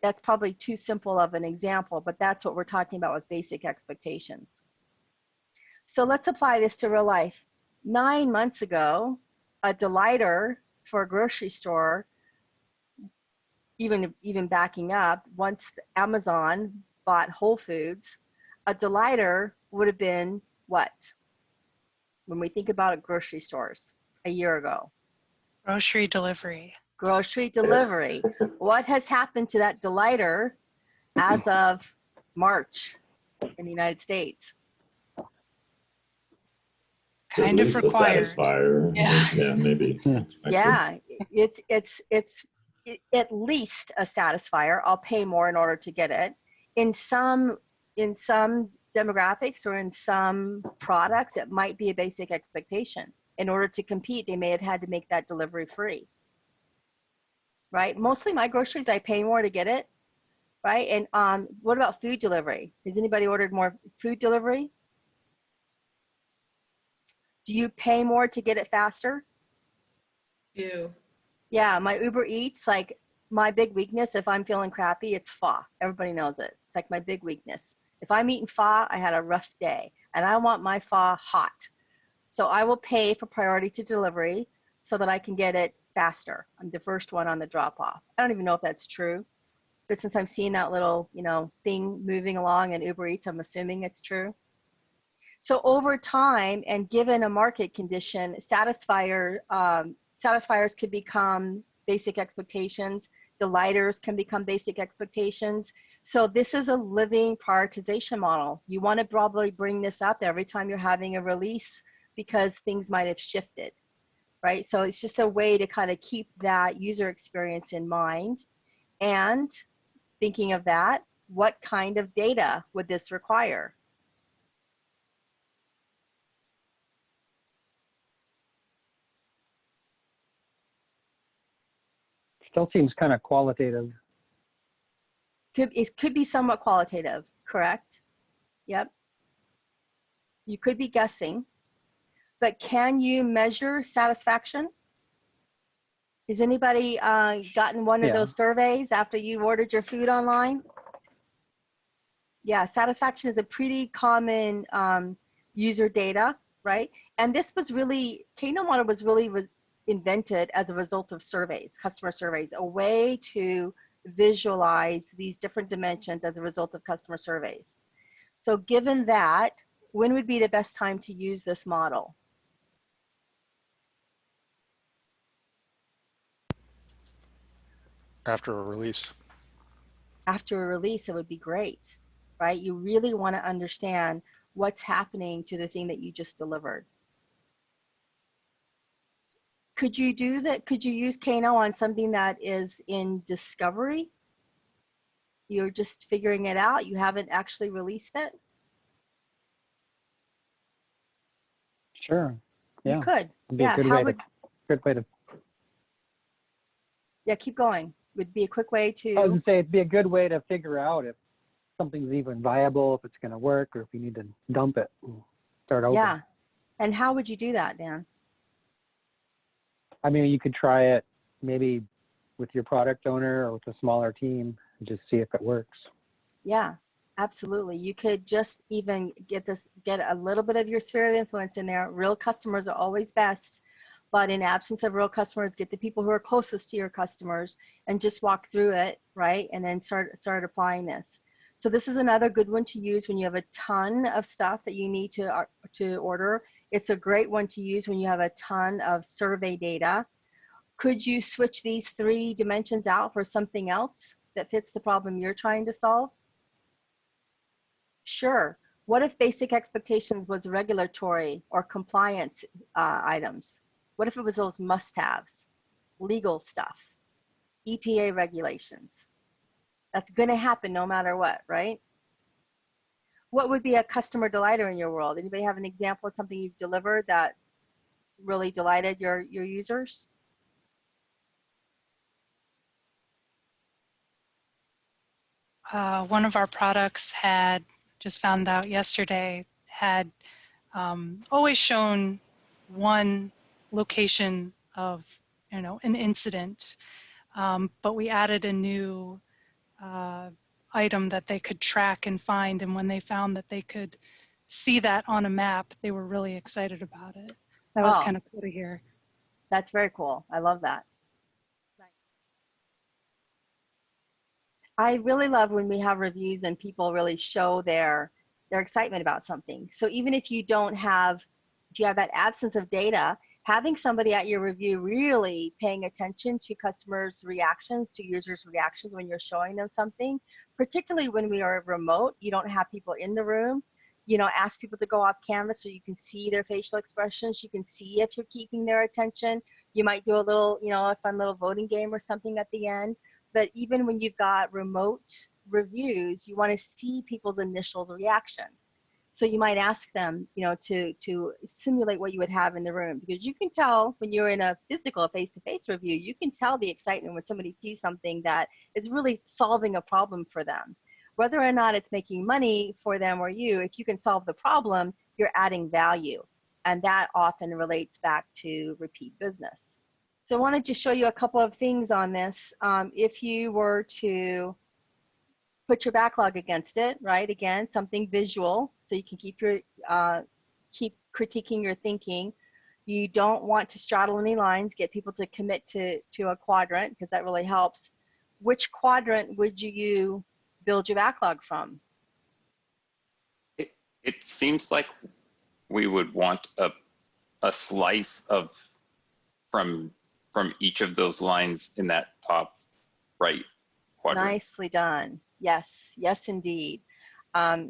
that's probably too simple of an example, but that's what we're talking about with basic expectations. So let's apply this to real life. 9 months ago, a delighter for a grocery store, even backing up, once Amazon bought Whole Foods, a delighter would have been what? When we think about grocery stores a year ago,
Grocery delivery.
Grocery delivery. What has happened to that delighter as of March in the United States?
Kind
At
of
least a
required.
satisfier.
Yeah.
Maybe.
Yeah, it's at least a satisfier. I'll pay more in order to get it. In some demographics or in some products, it might be a basic expectation. In order to compete, they may have had to make that delivery free. Right? Mostly my groceries, I pay more to get it. Right? And what about food delivery? Has anybody ordered more food delivery? Do you pay more to get it faster?
You.
Yeah, my Uber Eats, like my big weakness, if I'm feeling crappy, it's pho. Everybody knows it. It's like my big weakness. If I'm eating pho, I had a rough day and I want my pho hot. So I will pay for priority to delivery so that I can get it faster. I'm the first one on the drop off. I don't even know if that's true, but since I'm seeing that little, thing moving along in Uber Eats, I'm assuming it's true. So over time and given a market condition, satisfiers could become basic expectations. Delighters can become basic expectations. So this is a living prioritization model. You want to probably bring this up every time you're having a release because things might have shifted, right? So it's just a way to kind of keep that user experience in mind. And thinking of that, what kind of data would this require?
Still seems kind of qualitative.
It could be somewhat qualitative, correct? Yep. You could be guessing, but can you measure satisfaction? Has anybody gotten one of those surveys after you ordered your food online? Yeah, satisfaction is a pretty common user data, right? And this was really, Kano model was really invented as a result of surveys, customer surveys, a way to visualize these different dimensions as a result of customer surveys. So given that, when would be the best time to use this model?
After a release.
After a release, it would be great, right? You really want to understand what's happening to the thing that you just delivered. Could you do that? Could you use Kano on something that is in discovery? You're just figuring it out. You haven't actually released it?
Sure. Yeah.
You could.
It'd be
Yeah.
a good way to.
Yeah, keep going. Would be a quick way to.
I was gonna say it'd be a good way to figure out if something's even viable, if it's going to work, or if you need to dump it and start over.
Yeah. And how would you do that, Dan?
I mean, you could try it maybe with your product owner or with a smaller team and just see if it works.
Yeah, absolutely. You could just even get a little bit of your sphere of influence in there. Real customers are always best, but in absence of real customers, get the people who are closest to your customers and just walk through it, right? And then start applying this. So this is another good one to use when you have a ton of stuff that you need to order. It's a great one to use when you have a ton of survey data. Could you switch these 3 dimensions out for something else that fits the problem you're trying to solve? Sure. What if basic expectations was regulatory or compliance items? What if it was those must-haves, legal stuff, EPA regulations? That's going to happen no matter what, right? What would be a customer delighter in your world? Anybody have an example of something you've delivered that really delighted your users?
One of our products had, just found out yesterday, had always shown one location of, an incident, but we added a new item that they could track and find, and when they found that they could see that on a map, they were really excited about it. That was kind of cool to hear.
That's very cool. I love that. I really love when we have reviews and people really show their excitement about something. So even if you have that absence of data, having somebody at your review really paying attention to customers' reactions, to users' reactions when you're showing them something, particularly when we are remote, you don't have people in the room, ask people to go off canvas so you can see their facial expressions, you can see if you're keeping their attention. You might do a little, a fun little voting game or something at the end. But even when you've got remote reviews, you want to see people's initial reactions. So you might ask them, to simulate what you would have in the room, because you can tell when you're in a physical face-to-face review, you can tell the excitement when somebody sees something that is really solving a problem for them. Whether or not it's making money for them or you, if you can solve the problem, you're adding value. And that often relates back to repeat business. So I wanted to show you a couple of things on this. If you were to put your backlog against it, right? Again, something visual, so you can keep critiquing your thinking. You don't want to straddle any lines, get people to commit to a quadrant, because that really helps. Which quadrant would you build your backlog from?
It seems like we would want a slice from each of those lines in that top right quadrant.
Nicely done. Yes, yes, indeed.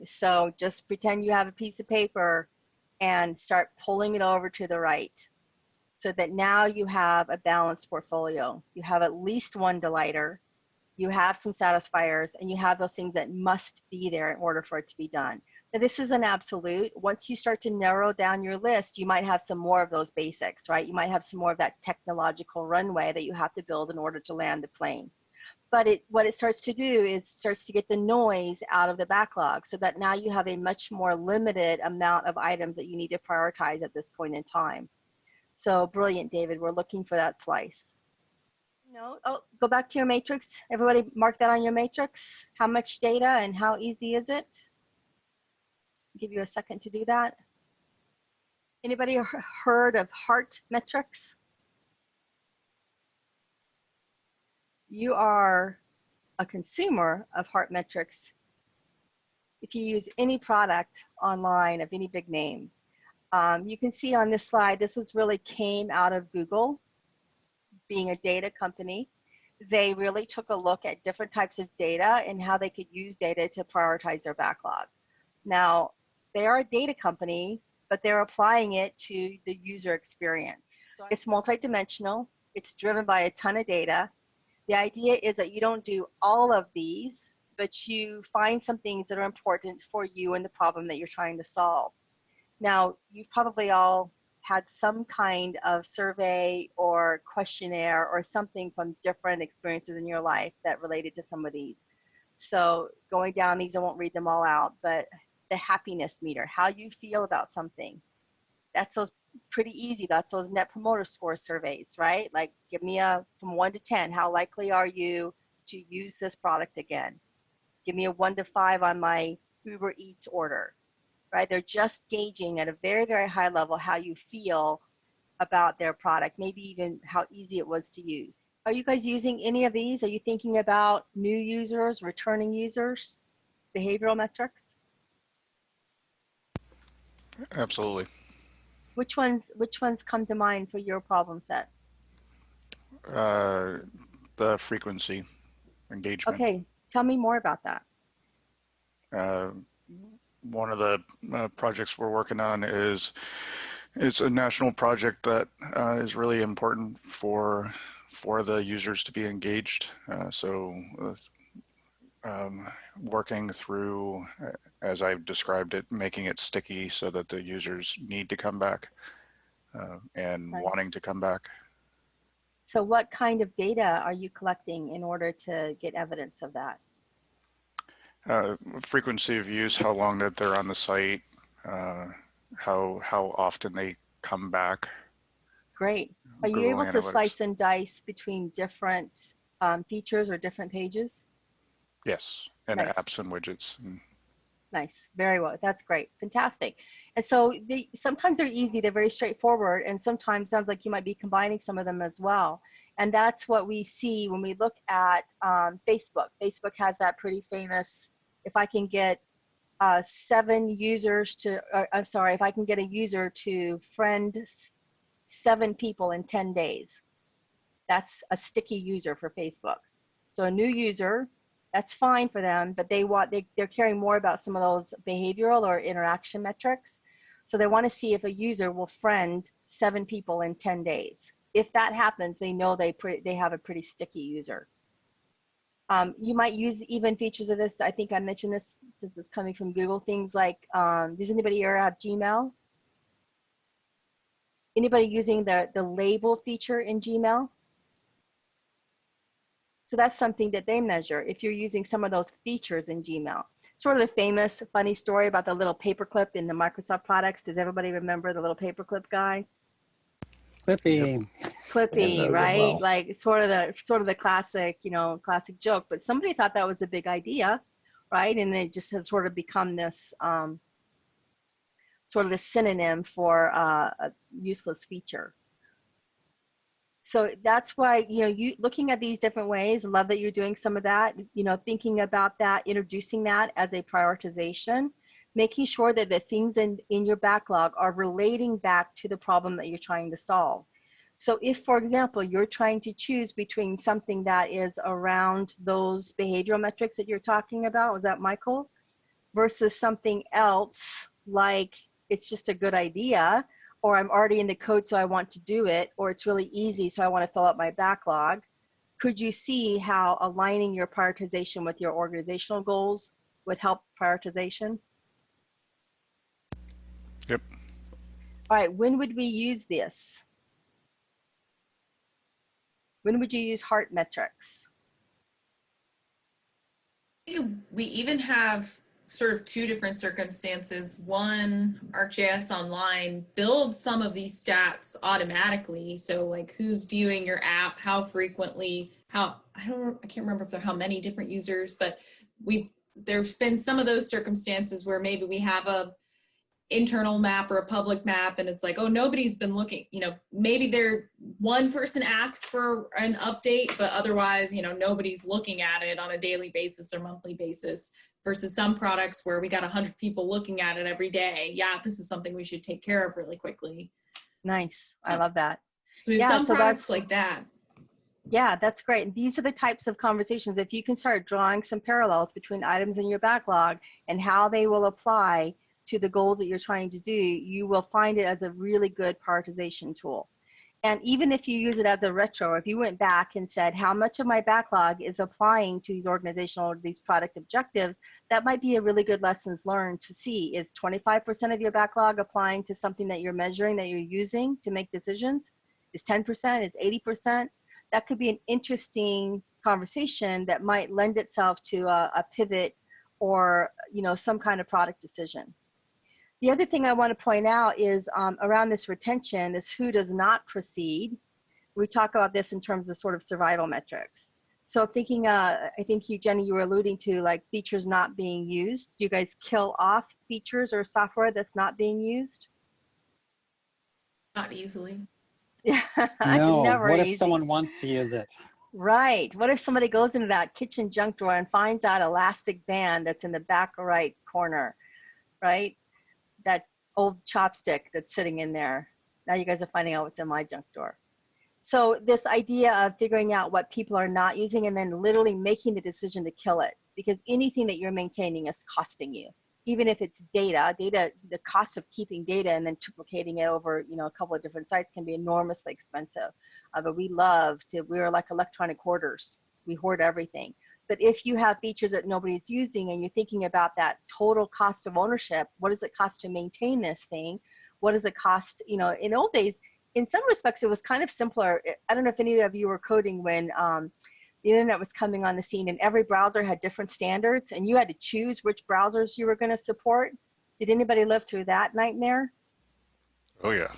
So just pretend you have a piece of paper and start pulling it over to the right, so that now you have a balanced portfolio. You have at least one delighter, you have some satisfiers, and you have those things that must be there in order for it to be done. Now, this is an absolute. Once you start to narrow down your list, you might have some more of those basics, right? You might have some more of that technological runway that you have to build in order to land the plane. But what it starts to do is starts to get the noise out of the backlog, so that now you have a much more limited amount of items that you need to prioritize at this point in time. So brilliant, David. We're looking for that slice. No, go back to your matrix. Everybody mark that on your matrix. How much data and how easy is it? Give you a second to do that. Anybody heard of heart metrics? You are a consumer of heart metrics if you use any product online of any big name. You can see on this slide, this really came out of Google, being a data company. They really took a look at different types of data and how they could use data to prioritize their backlog. Now, they are a data company, but they're applying it to the user experience. So it's multidimensional. It's driven by a ton of data. The idea is that you don't do all of these, but you find some things that are important for you and the problem that you're trying to solve. Now, you've probably all had some kind of survey or questionnaire or something from different experiences in your life that related to some of these. So going down these, I won't read them all out, but the happiness meter, how you feel about something. That's those pretty easy. That's those net promoter score surveys, right? Like, give me from 1 to 10, how likely are you to use this product again? Give me a 1 to 5 on my Uber Eats order, right? They're just gauging at a very, very high level how you feel about their product, maybe even how easy it was to use. Are you guys using any of these? Are you thinking about new users, returning users, behavioral metrics?
Absolutely.
Which ones come to mind for your problem set?
The frequency, engagement.
Okay, tell me more about that.
One of the projects we're working on is it's a national project that is really important for the users to be engaged. Working through, as I've described it, making it sticky so that the users need to come back and
Nice.
wanting to come back.
So what kind of data are you collecting in order to get evidence of that?
Frequency of use, how long that they're on the site, how often they come back.
Great. Are you
Google
able to
Analytics.
slice and dice between different features or different pages?
Yes, and
Nice.
apps and widgets.
Nice. Very well. That's great. Fantastic. And so sometimes they're easy, they're very straightforward, and sometimes sounds like you might be combining some of them as well. And that's what we see when we look at Facebook. Facebook has that pretty famous, if I can get 7 users to, if I can get a user to friend 7 people in 10 days. That's a sticky user for Facebook. So a new user, that's fine for them, but they're caring more about some of those behavioral or interaction metrics. So they want to see if a user will friend 7 people in 10 days. If that happens, they know they have a pretty sticky user. You might use even features of this. I think I mentioned this since it's coming from Google. Things like, does anybody here have Gmail? Anybody using the label feature in Gmail? So that's something that they measure if you're using some of those features in Gmail. Sort of the famous funny story about the little paperclip in the Microsoft products. Does everybody remember the little paperclip guy?
Clippy.
Yep.
Clippy, right? Like sort of the classic, classic joke. But somebody thought that was a big idea, right? And it just has sort of become this sort of the synonym for a useless feature. So that's why, you looking at these different ways, I love that you're doing some of that, thinking about that, introducing that as a prioritization, making sure that the things in your backlog are relating back to the problem that you're trying to solve. So if, for example, you're trying to choose between something that is around those behavioral metrics that you're talking about, was that Michael, versus something else like it's just a good idea, or I'm already in the code so I want to do it, or it's really easy so I want to fill up my backlog, could you see how aligning your prioritization with your organizational goals would help prioritization?
Yep.
All right, when would we use this? When would you use heart metrics?
We even have sort of 2 different circumstances. One, ArcGIS Online builds some of these stats automatically. So like who's viewing your app, how frequently, I can't remember if there are how many different users, but there's been some of those circumstances where maybe we have a internal map or a public map and it's like, oh, nobody's been looking, maybe one person asked for an update, but otherwise, nobody's looking at it on a daily basis or monthly basis, versus some products where we got 100 people looking at it every day. Yeah, this is something we should take care of really quickly.
Nice. I love that.
So we have some products like that.
Yeah, that's great. These are the types of conversations. If you can start drawing some parallels between items in your backlog and how they will apply to the goals that you're trying to do, you will find it as a really good prioritization tool. And even if you use it as a retro, if you went back and said, how much of my backlog is applying to these organizational or these product objectives, that might be a really good lessons learned to see. Is 25% of your backlog applying to something that you're measuring, that you're using to make decisions? Is 10%? Is 80%? That could be an interesting conversation that might lend itself to a pivot or some kind of product decision. The other thing I want to point out is around this retention, this who does not proceed. We talk about this in terms of sort of survival metrics. So thinking, I think you, Jenny, you were alluding to like features not being used. Do you guys kill off features or software that's not being used?
Not easily.
Yeah,
No,
it's never
what
easy.
if someone wants to use it?
Right. What if somebody goes into that kitchen junk drawer and finds that elastic band that's in the back right corner, right? That old chopstick that's sitting in there. Now you guys are finding out what's in my junk drawer. So this idea of figuring out what people are not using and then literally making the decision to kill it, because anything that you're maintaining is costing you. Even if it's data, the cost of keeping data and then duplicating it over, a couple of different sites can be enormously expensive. But we're like electronic hoarders. We hoard everything. But if you have features that nobody's using and you're thinking about that total cost of ownership, what does it cost to maintain this thing? What does it cost? In old days, in some respects, it was kind of simpler. I don't know if any of you were coding when the internet was coming on the scene and every browser had different standards and you had to choose which browsers you were going to support. Did anybody live through that nightmare?
Oh, yeah.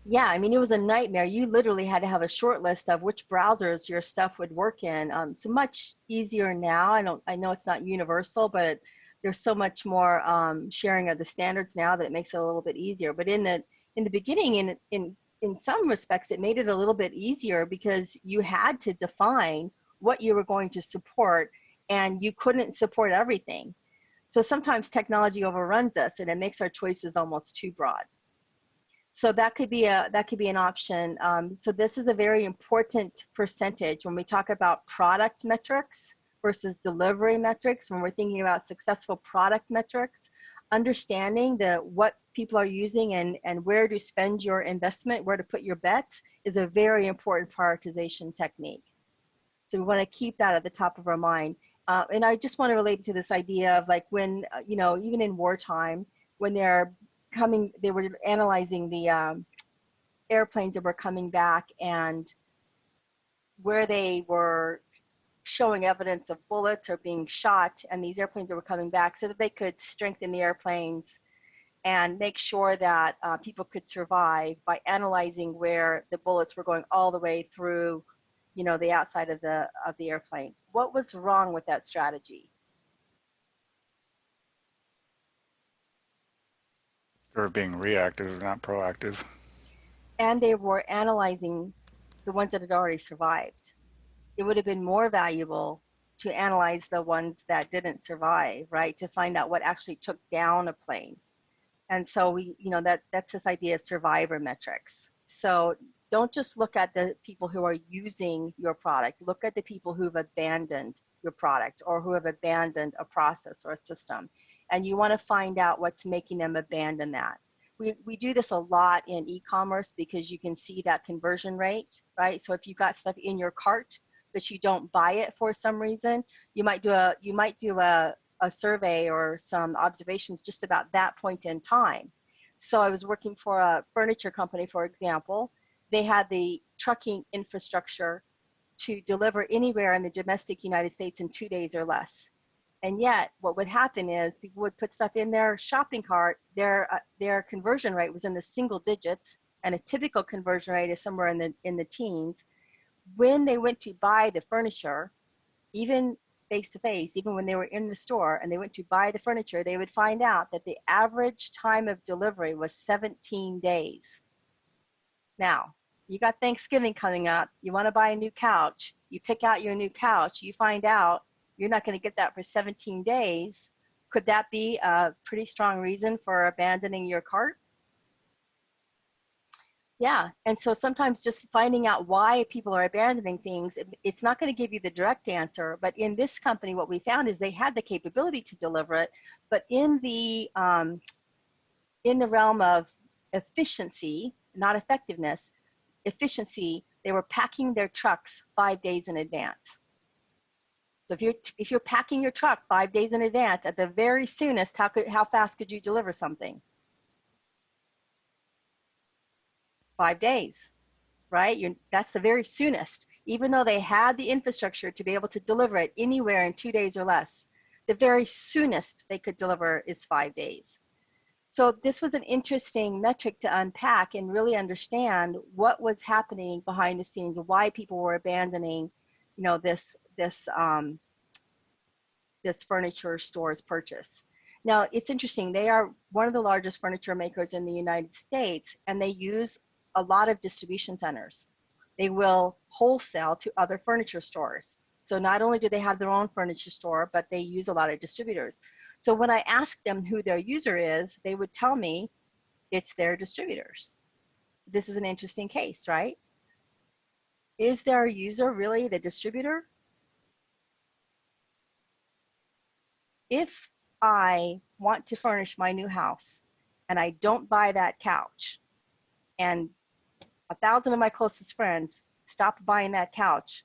Yeah, I mean, it was a nightmare. You literally had to have a short list of which browsers your stuff would work in. So much easier now. I know it's not universal, but there's so much more sharing of the standards now that it makes it a little bit easier. But in the beginning, in some respects, it made it a little bit easier because you had to define what you were going to support, and you couldn't support everything. So sometimes technology overruns us, and it makes our choices almost too broad. So that could be an option. So this is a very important percentage when we talk about product metrics versus delivery metrics. When we're thinking about successful product metrics, understanding what people are using and where to spend your investment, where to put your bets, is a very important prioritization technique. So we want to keep that at the top of our mind. And I just want to relate to this idea of like when, even in wartime, when they were analyzing the airplanes that were coming back and where they were showing evidence of bullets or being shot, and these airplanes that were coming back, so that they could strengthen the airplanes and make sure that people could survive by analyzing where the bullets were going all the way through, the outside of the airplane. What was wrong with that strategy?
They were being reactive, not proactive.
And they were analyzing the ones that had already survived. It would have been more valuable to analyze the ones that didn't survive, right? To find out what actually took down a plane. And so that's this idea of survivor metrics. So don't just look at the people who are using your product. Look at the people who've abandoned your product or who have abandoned a process or a system. And you want to find out what's making them abandon that. We do this a lot in e-commerce because you can see that conversion rate, right? So if you've got stuff in your cart but you don't buy it for some reason, you might do a survey or some observations just about that point in time. So I was working for a furniture company, for example. They had the trucking infrastructure to deliver anywhere in the domestic United States in 2 days or less. And yet what would happen is people would put stuff in their shopping cart. Their conversion rate was in the single digits, and a typical conversion rate is somewhere in the teens. When they went to buy the furniture, even face to face, even when they were in the store and they went to buy the furniture, they would find out that the average time of delivery was 17 days. Now, you got Thanksgiving coming up, you want to buy a new couch, you pick out your new couch, you find out you're not going to get that for 17 days. Could that be a pretty strong reason for abandoning your cart? Yeah, and so sometimes just finding out why people are abandoning things, it's not going to give you the direct answer, but in this company, what we found is they had the capability to deliver it, but in the realm of efficiency, not effectiveness, efficiency, they were packing their trucks 5 days in advance. So if you're packing your truck 5 days in advance, at the very soonest, how fast could you deliver something? 5 days, right? That's the very soonest. Even though they had the infrastructure to be able to deliver it anywhere in 2 days or less, the very soonest they could deliver is 5 days. So this was an interesting metric to unpack and really understand what was happening behind the scenes, why people were abandoning, this furniture store's purchase. Now, it's interesting. They are one of the largest furniture makers in the United States, and they use a lot of distribution centers. They will wholesale to other furniture stores. So not only do they have their own furniture store, but they use a lot of distributors. So when I asked them who their user is, they would tell me it's their distributors. This is an interesting case, right? Is their user really the distributor? If I want to furnish my new house and I don't buy that couch, and 1,000 of my closest friends stop buying that couch,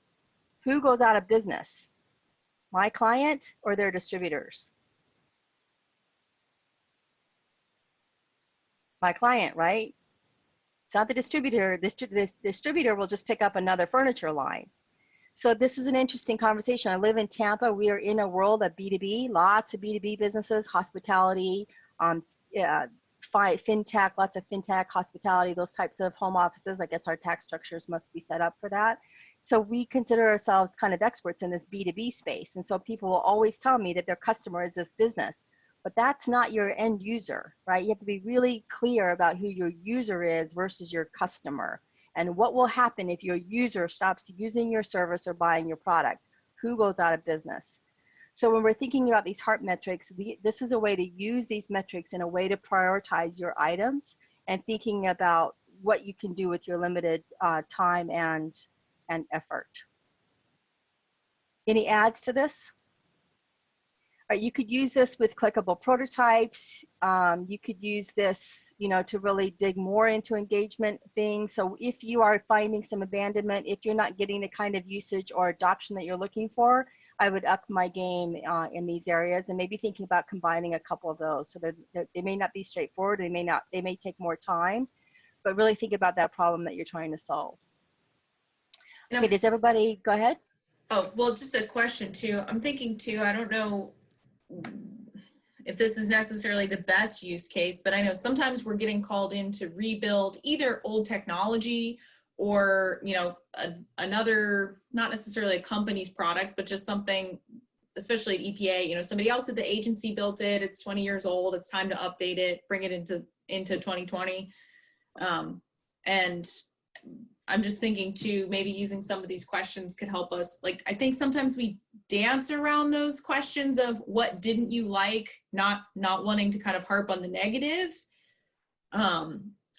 who goes out of business? My client or their distributors? My client, right? It's not the distributor. The distributor will just pick up another furniture line. So this is an interesting conversation. I live in Tampa. We are in a world of B2B, lots of B2B businesses, hospitality, fintech, lots of fintech, hospitality, those types of home offices. I guess our tax structures must be set up for that. So we consider ourselves kind of experts in this B2B space. And so people will always tell me that their customer is this business, but that's not your end user, right? You have to be really clear about who your user is versus your customer. And what will happen if your user stops using your service or buying your product? Who goes out of business? So when we're thinking about these heart metrics, this is a way to use these metrics in a way to prioritize your items and thinking about what you can do with your limited time and effort. Any adds to this? You could use this with clickable prototypes. You could use this, you know, to really dig more into engagement things. So if you are finding some abandonment, if you're not getting the kind of usage or adoption that you're looking for, I would up my game in these areas, and maybe thinking about combining a couple of those. So they may not be straightforward. They may take more time, but really think about that problem that you're trying to solve. Okay, does everybody go ahead?
Oh, well, just a question too. I'm thinking too, I don't know if this is necessarily the best use case, but I know sometimes we're getting called in to rebuild either old technology or, you know, another, not necessarily a company's product, but just something, especially at EPA, you know, somebody else at the agency built it, it's 20 years old, it's time to update it, bring it into 2020. And I'm just thinking too, maybe using some of these questions could help us. Like, I think sometimes we dance around those questions of what didn't you like, not wanting to kind of harp on the negative.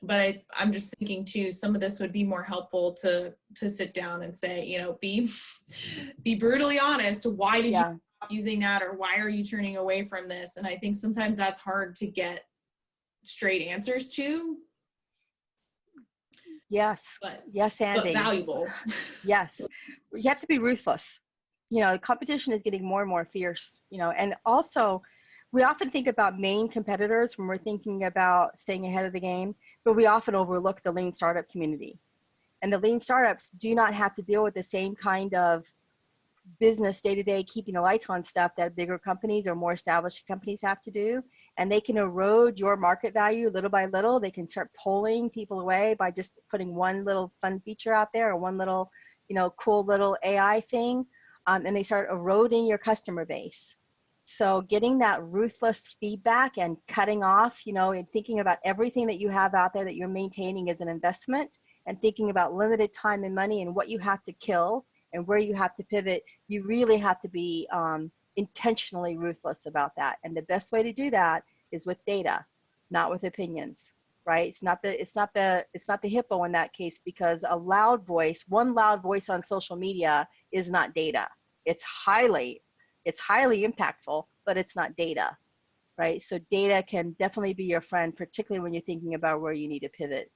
But I'm just thinking too, some of this would be more helpful to sit down and say, you know, be brutally honest. Why did you stop using that, or why are you turning away from this? And I think sometimes that's hard to get straight answers to.
Yes. Yes, Andy.
But valuable.
Yes. You have to be ruthless. You know, the competition is getting more and more fierce, you know, and also we often think about main competitors when we're thinking about staying ahead of the game, but we often overlook the lean startup community. And the lean startups do not have to deal with the same kind of business day-to-day, keeping the lights on stuff that bigger companies or more established companies have to do. And they can erode your market value little by little. They can start pulling people away by just putting one little fun feature out there, or one little, you know, cool little AI thing. And they start eroding your customer base. So getting that ruthless feedback and cutting off, you know, and thinking about everything that you have out there that you're maintaining as an investment, and thinking about limited time and money and what you have to kill and where you have to pivot, you really have to be intentionally ruthless about that. And the best way to do that is with data, not with opinions, right? It's not the Hippo in that case, because one loud voice on social media is not data. It's highly impactful, but it's not data, right? So data can definitely be your friend, particularly when you're thinking about where you need to pivot.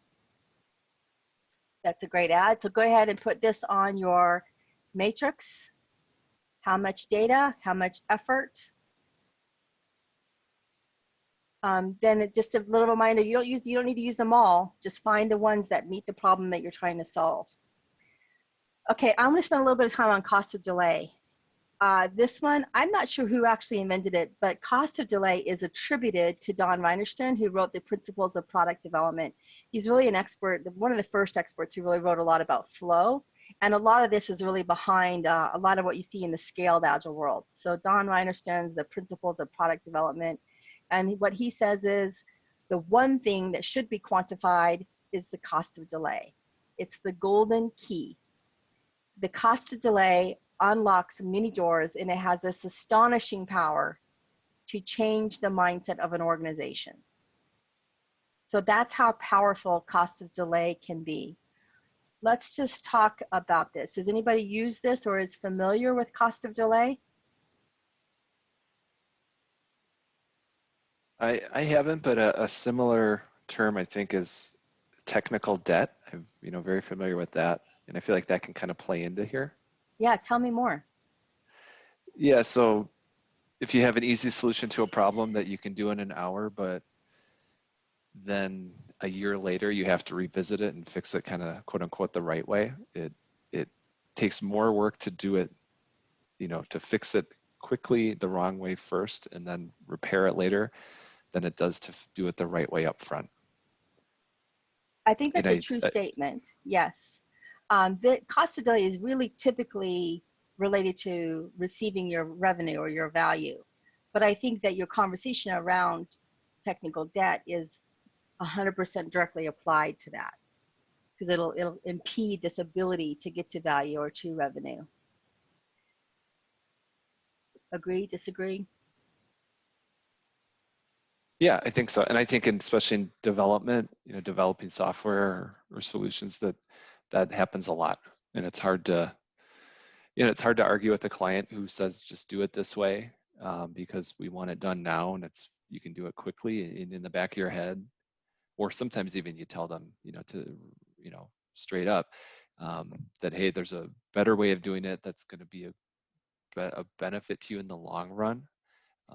That's a great ad. So go ahead and put this on your matrix. How much data, how much effort. Then just a little reminder, you don't need to use them all. Just find the ones that meet the problem that you're trying to solve. Okay, I'm going to spend a little bit of time on cost of delay. This one, I'm not sure who actually invented it, but cost of delay is attributed to Don Reinerstein, who wrote the Principles of Product Development. He's really an expert, one of the first experts who really wrote a lot about flow. And a lot of this is really behind a lot of what you see in the scaled Agile world. So Don Reinerstein's The Principles of Product Development. And what he says is the one thing that should be quantified is the cost of delay. It's the golden key. The cost of delay unlocks many doors, and it has this astonishing power to change the mindset of an organization. So that's how powerful cost of delay can be. Let's just talk about this. Has anybody used this or is familiar with cost of delay?
I haven't, but a similar term I think is technical debt. I'm very familiar with that, and I feel like that can kind of play into here.
Yeah, tell me more.
Yeah, so if you have an easy solution to a problem that you can do in an hour, but then a year later you have to revisit it and fix it kind of quote unquote the right way, it takes more work to do it, to fix it quickly the wrong way first and then repair it later than it does to do it the right way up front.
I think that's a true statement, yes. The cost of delay is really typically related to receiving your revenue or your value. But I think that your conversation around technical debt is 100% directly applied to that, because it'll impede this ability to get to value or to revenue. Agree, disagree?
Yeah, I think so. And I think especially in development, developing software or solutions that happens a lot. And it's hard to, it's hard to argue with a client who says, just do it this way, because we want it done now and you can do it quickly in the back of your head. Or sometimes even you tell them, straight up, that, hey, there's a better way of doing it that's going to be a benefit to you in the long run.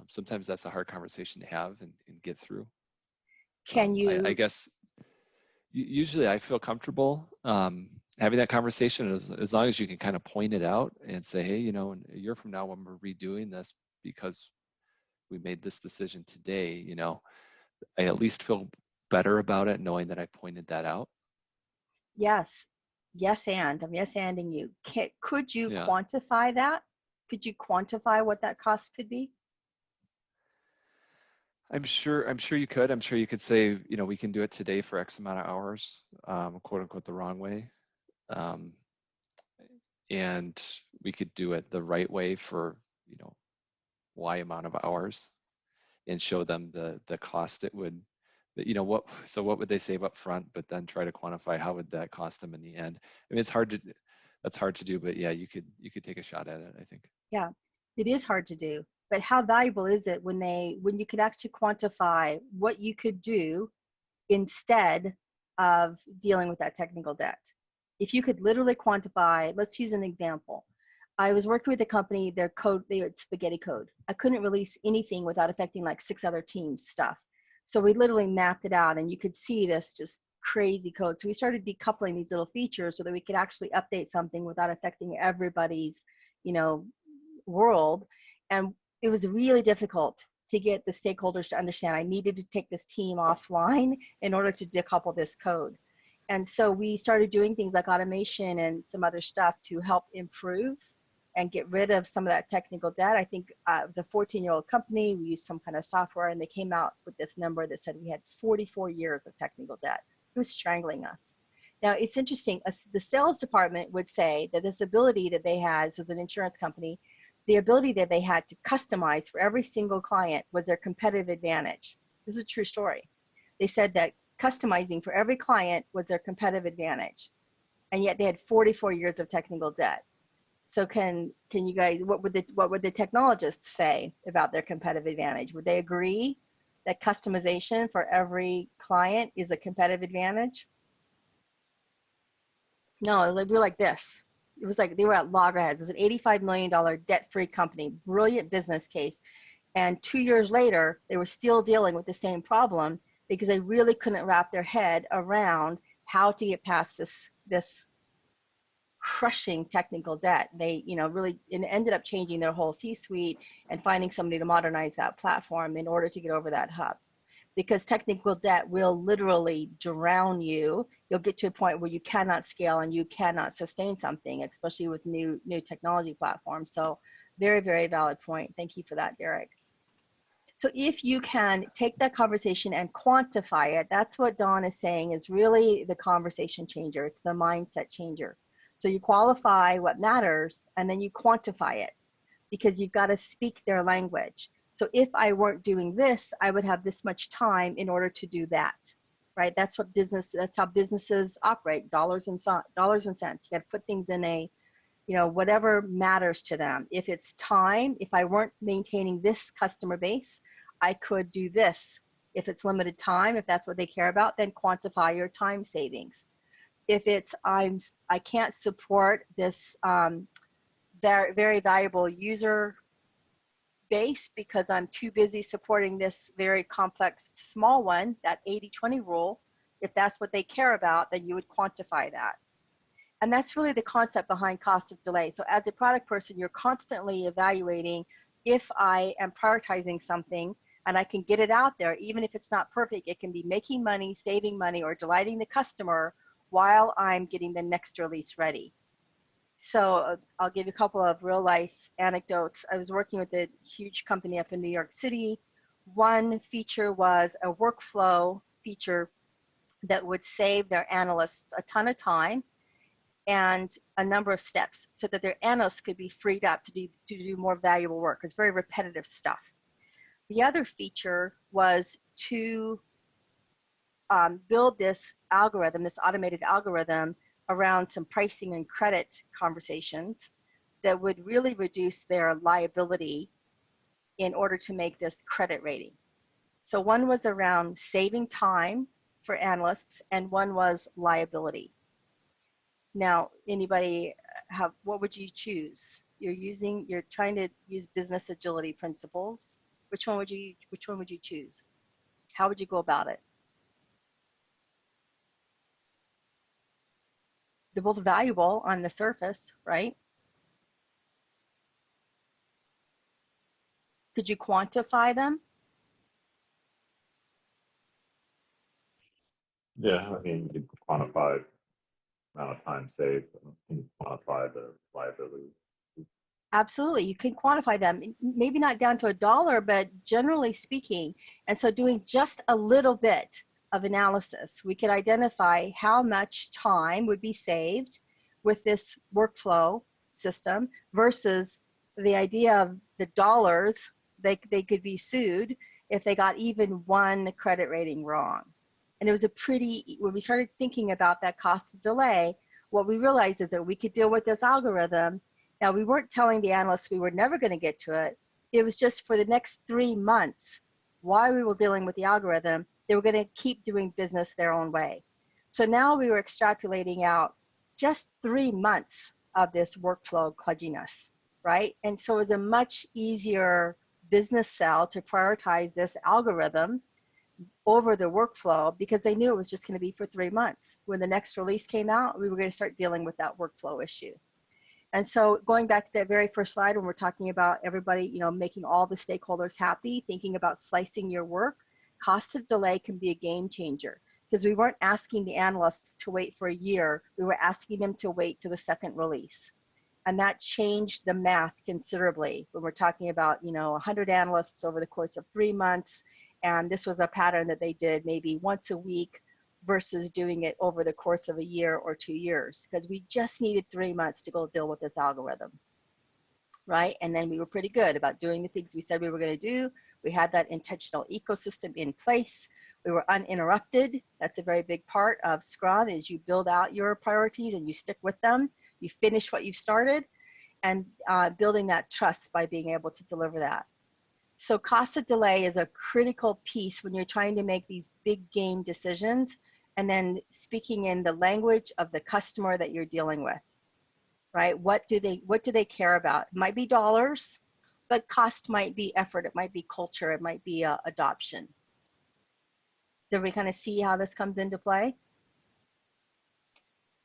Sometimes that's a hard conversation to have and get through.
Can you?
I guess usually I feel comfortable having that conversation as long as you can kind of point it out and say, hey, in a year from now when we're redoing this because we made this decision today, I at least feel better about it knowing that I pointed that out.
Yes. I'm yes-anding you. Could you quantify that? Could you quantify what that cost could be?
I'm sure you could. I'm sure you could say, we can do it today for X amount of hours, quote unquote, the wrong way. And we could do it the right way for, Y amount of hours and show them the cost it would, so what would they save up front, but then try to quantify how would that cost them in the end. I mean, that's hard to do, but yeah, you could take a shot at it, I think.
Yeah, it is hard to do. But how valuable is it when you could actually quantify what you could do instead of dealing with that technical debt? If you could literally quantify, let's use an example. I was working with a company, their code, they had spaghetti code. I couldn't release anything without affecting like 6 other teams' stuff. So we literally mapped it out and you could see this just crazy code. So we started decoupling these little features so that we could actually update something without affecting everybody's, world. And it was really difficult to get the stakeholders to understand I needed to take this team offline in order to decouple this code. And so we started doing things like automation and some other stuff to help improve and get rid of some of that technical debt. I think it was a 14-year-old company. We used some kind of software and they came out with this number that said we had 44 years of technical debt. It was strangling us. Now it's interesting, the sales department would say that this ability that they had, this is an insurance company, the ability that they had to customize for every single client was their competitive advantage. This is a true story. They said that customizing for every client was their competitive advantage. And yet they had 44 years of technical debt. So can you guys, what would the technologists say about their competitive advantage? Would they agree that customization for every client is a competitive advantage? No, we were like this. It was like they were at loggerheads. It's an $85 million debt-free company, brilliant business case. And 2 years later, they were still dealing with the same problem because they really couldn't wrap their head around how to get past this crushing technical debt. They, really ended up changing their whole C-suite and finding somebody to modernize that platform in order to get over that hump. Because technical debt will literally drown you. You'll get to a point where you cannot scale and you cannot sustain something, especially with new technology platforms. So very, very valid point. Thank you for that, Derek. So if you can take that conversation and quantify it, that's what Dawn is saying is really the conversation changer. It's the mindset changer. So you qualify what matters and then you quantify it because you've got to speak their language. So if I weren't doing this, I would have this much time in order to do that, right? That's how businesses operate, dollars and cents. You got to put things in a, whatever matters to them. If it's time, if I weren't maintaining this customer base, I could do this. If it's limited time, if that's what they care about, then quantify your time savings. If it's, I can't support this very, very valuable user base because I'm too busy supporting this very complex small one, that 80-20 rule, if that's what they care about, then you would quantify that. And that's really the concept behind cost of delay. So as a product person, you're constantly evaluating if I am prioritizing something and I can get it out there, even if it's not perfect, it can be making money, saving money, or delighting the customer while I'm getting the next release ready. So I'll give you a couple of real life anecdotes. I was working with a huge company up in New York City. One feature was a workflow feature that would save their analysts a ton of time and a number of steps so that their analysts could be freed up to do more valuable work. It's very repetitive stuff. The other feature was to build this algorithm, this automated algorithm around some pricing and credit conversations that would really reduce their liability in order to make this credit rating. So one was around saving time for analysts and one was liability. Now, anybody have, what would you choose? You're trying to use business agility principles. Which one would you choose? How would you go about it? They're both valuable on the surface, right? Could you quantify them?
Yeah, I mean, you can quantify the amount of time saved, and quantify the liability.
Absolutely, you can quantify them, maybe not down to $1, but generally speaking. And so doing just a little bit of analysis, we could identify how much time would be saved with this workflow system versus the idea of the dollars they could be sued if they got even one credit rating wrong. And it was when we started thinking about that cost of delay, what we realized is that we could deal with this algorithm. Now, we weren't telling the analysts we were never going to get to it. It was just for the next 3 months, while we were dealing with the algorithm, they were going to keep doing business their own way. So now we were extrapolating out just 3 months of this workflow kludginess, right? And so it was a much easier business sell to prioritize this algorithm over the workflow because they knew it was just going to be for 3 months. When the next release came out, we were going to start dealing with that workflow issue. And so going back to that very first slide when we're talking about everybody, making all the stakeholders happy, thinking about slicing your work, cost of delay can be a game changer because we weren't asking the analysts to wait for a year. We were asking them to wait to the second release. And that changed the math considerably when we're talking about, 100 analysts over the course of 3 months. And this was a pattern that they did maybe once a week versus doing it over the course of a year or 2 years, because we just needed 3 months to go deal with this algorithm, right? And then we were pretty good about doing the things we said we were going to do. We had that intentional ecosystem in place. We were uninterrupted. That's a very big part of Scrum is you build out your priorities and you stick with them. You finish what you've started, and building that trust by being able to deliver that. So cost of delay is a critical piece when you're trying to make these big game decisions and then speaking in the language of the customer that you're dealing with, right? What do they care about? It might be dollars, but cost might be effort. It might be culture. It might be adoption. Did we kind of see how this comes into play?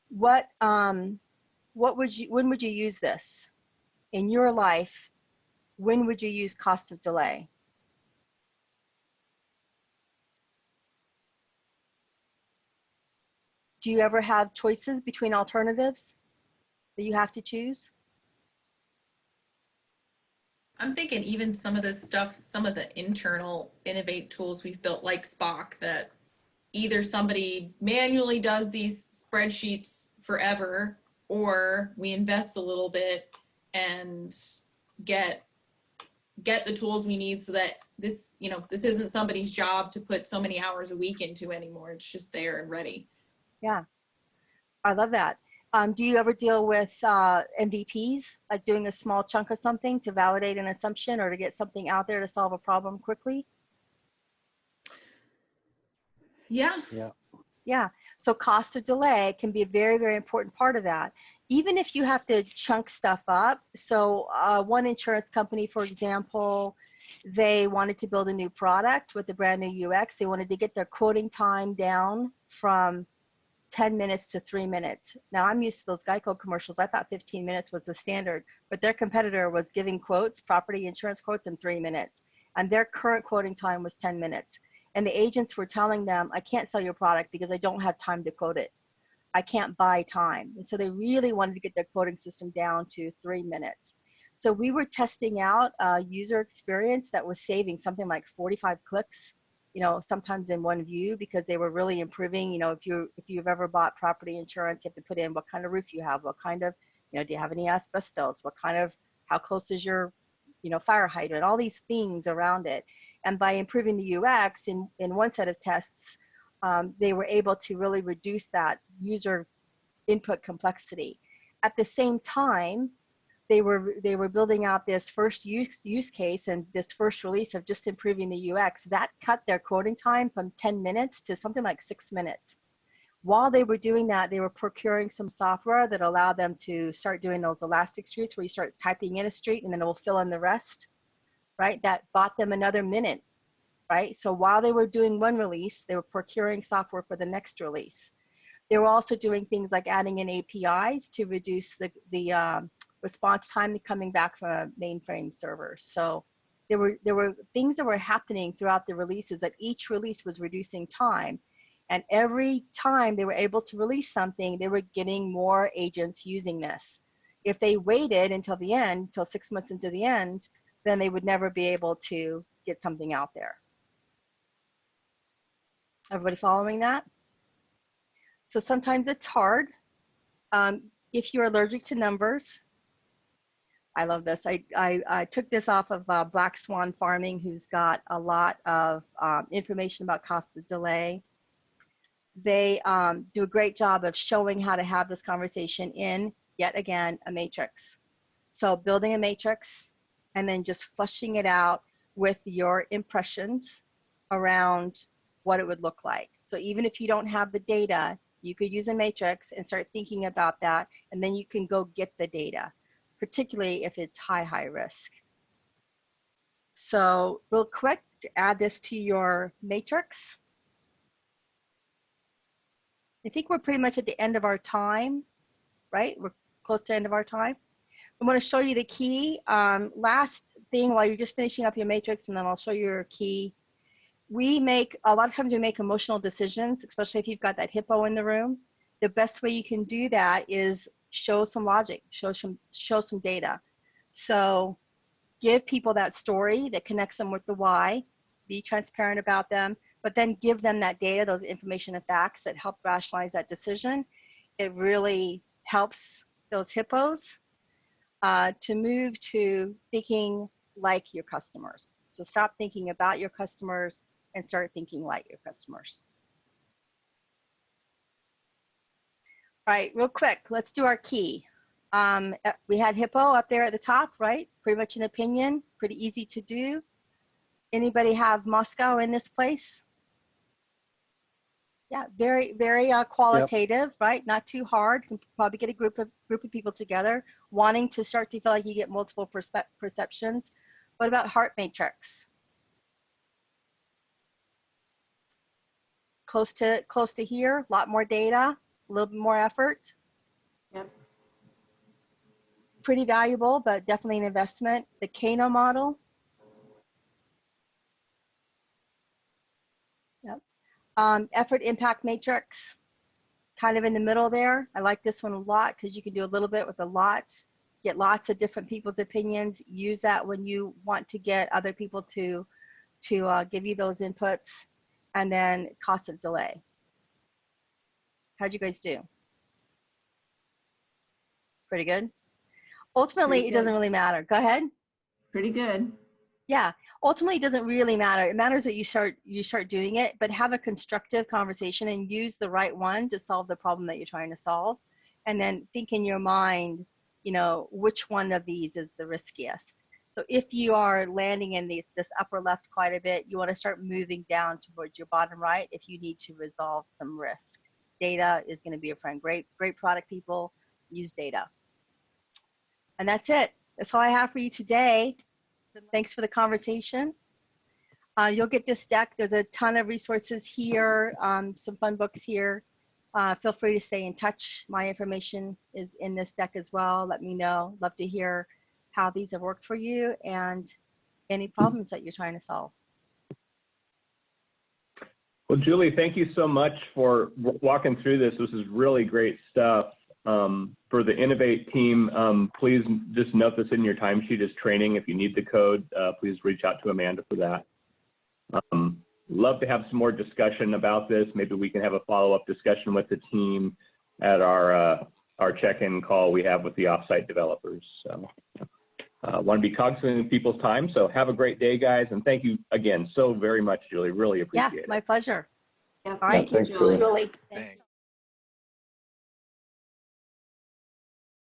When would you use this in your life? When would you use cost of delay? Do you ever have choices between alternatives that you have to choose?
I'm thinking even some of this stuff, some of the internal innovate tools we've built like Spock, that either somebody manually does these spreadsheets forever, or we invest a little bit and get the tools we need so that this isn't somebody's job to put so many hours a week into anymore. It's just there and ready.
Yeah, I love that. Do you ever deal with MVPs, like doing a small chunk of something to validate an assumption or to get something out there to solve a problem quickly?
Yeah.
Yeah. So cost of delay can be a very, very important part of that. Even if you have to chunk stuff up. So one insurance company, for example, they wanted to build a new product with a brand new UX. They wanted to get their quoting time down from 10 minutes to 3 minutes. Now I'm used to those Geico commercials. I thought 15 minutes was the standard, but their competitor was giving quotes, property insurance quotes in 3 minutes. And their current quoting time was 10 minutes. And the agents were telling them, I can't sell your product because I don't have time to quote it. I can't buy time. And so they really wanted to get their quoting system down to 3 minutes. So we were testing out a user experience that was saving something like 45 clicks, sometimes in one view, because they were really improving. If you've ever bought property insurance, you have to put in what kind of roof you have, what kind of, do you have any asbestos, how close is your, fire hydrant, all these things around it. And by improving the UX in one set of tests, they were able to really reduce that user input complexity. At the same time, they were building out this first use case and this first release of just improving the UX. That cut their quoting time from 10 minutes to something like 6 minutes. While they were doing that, they were procuring some software that allowed them to start doing those elastic streets where you start typing in a street and then it will fill in the rest, right? That bought them another minute, right? So while they were doing one release, they were procuring software for the next release. They were also doing things like adding in APIs to reduce the response time coming back from a mainframe server. So there were things that were happening throughout the releases, that each release was reducing time. And every time they were able to release something, they were getting more agents using this. If they waited until the end, until 6 months into the end, then they would never be able to get something out there. Everybody following that? So sometimes it's hard. If you're allergic to numbers, I love this. I took this off of Black Swan Farming, who's got a lot of information about cost of delay. They do a great job of showing how to have this conversation in, yet again, a matrix. So building a matrix and then just fleshing it out with your impressions around what it would look like. So even if you don't have the data, you could use a matrix and start thinking about that, and then you can go get the data, particularly if it's high risk. So real quick, to add this to your matrix. I think we're pretty much at the end of our time, right? We're close to the end of our time. I want to show you the key. Last thing while you're just finishing up your matrix, and then I'll show you your key. A lot of times we make emotional decisions, especially if you've got that hippo in the room. The best way you can do that is show some logic, show some data. So give people that story that connects them with the why, be transparent about them, but then give them that data, those information and facts that help rationalize that decision. It really helps those hippos to move to thinking like your customers. So stop thinking about your customers and start thinking like your customers. All right, real quick, let's do our key. We had Hippo up there at the top, right? Pretty much an opinion, pretty easy to do. Anybody have Moscow in this place? Yeah, very qualitative, yep. Right? Not too hard. You can probably get a group of people together wanting to start to feel like you get multiple perceptions. What about heart matrix? Close to here, a lot more data, a little bit more effort.
Yep.
Pretty valuable, but definitely an investment. The Kano model. Yep. Effort impact matrix, kind of in the middle there. I like this one a lot because you can do a little bit with a lot, get lots of different people's opinions, use that when you want to get other people to give you those inputs. And then cost of delay. How'd you guys do? Pretty good? Ultimately, it doesn't really matter. Go ahead.
Pretty good.
Yeah, ultimately it doesn't really matter. It matters that you start doing it, but have a constructive conversation and use the right one to solve the problem that you're trying to solve. And then think in your mind, which one of these is the riskiest. So if you are landing in this upper left quite a bit, you want to start moving down towards your bottom right if you need to resolve some risk. Data is going to be a friend. Great product people, use data. And that's it. That's all I have for you today. Thanks for the conversation. You'll get this deck. There's a ton of resources here, some fun books here. Feel free to stay in touch. My information is in this deck as well. Let me know. Love to hear how these have worked for you and any problems that you're trying to solve.
Well, Julie, thank you so much for walking through this. This is really great stuff. For the Innovate team, please just note this in your timesheet as training. If you need the code, please reach out to Amanda for that. Love to have some more discussion about this. Maybe we can have a follow-up discussion with the team at our check-in call we have with the offsite developers. So, want to be cognizant of people's time. So have a great day, guys. And thank you again so very much, Julie. Really appreciate it.
Yeah, my pleasure.
Yeah,
All right.
thank you, Julie.
Thanks.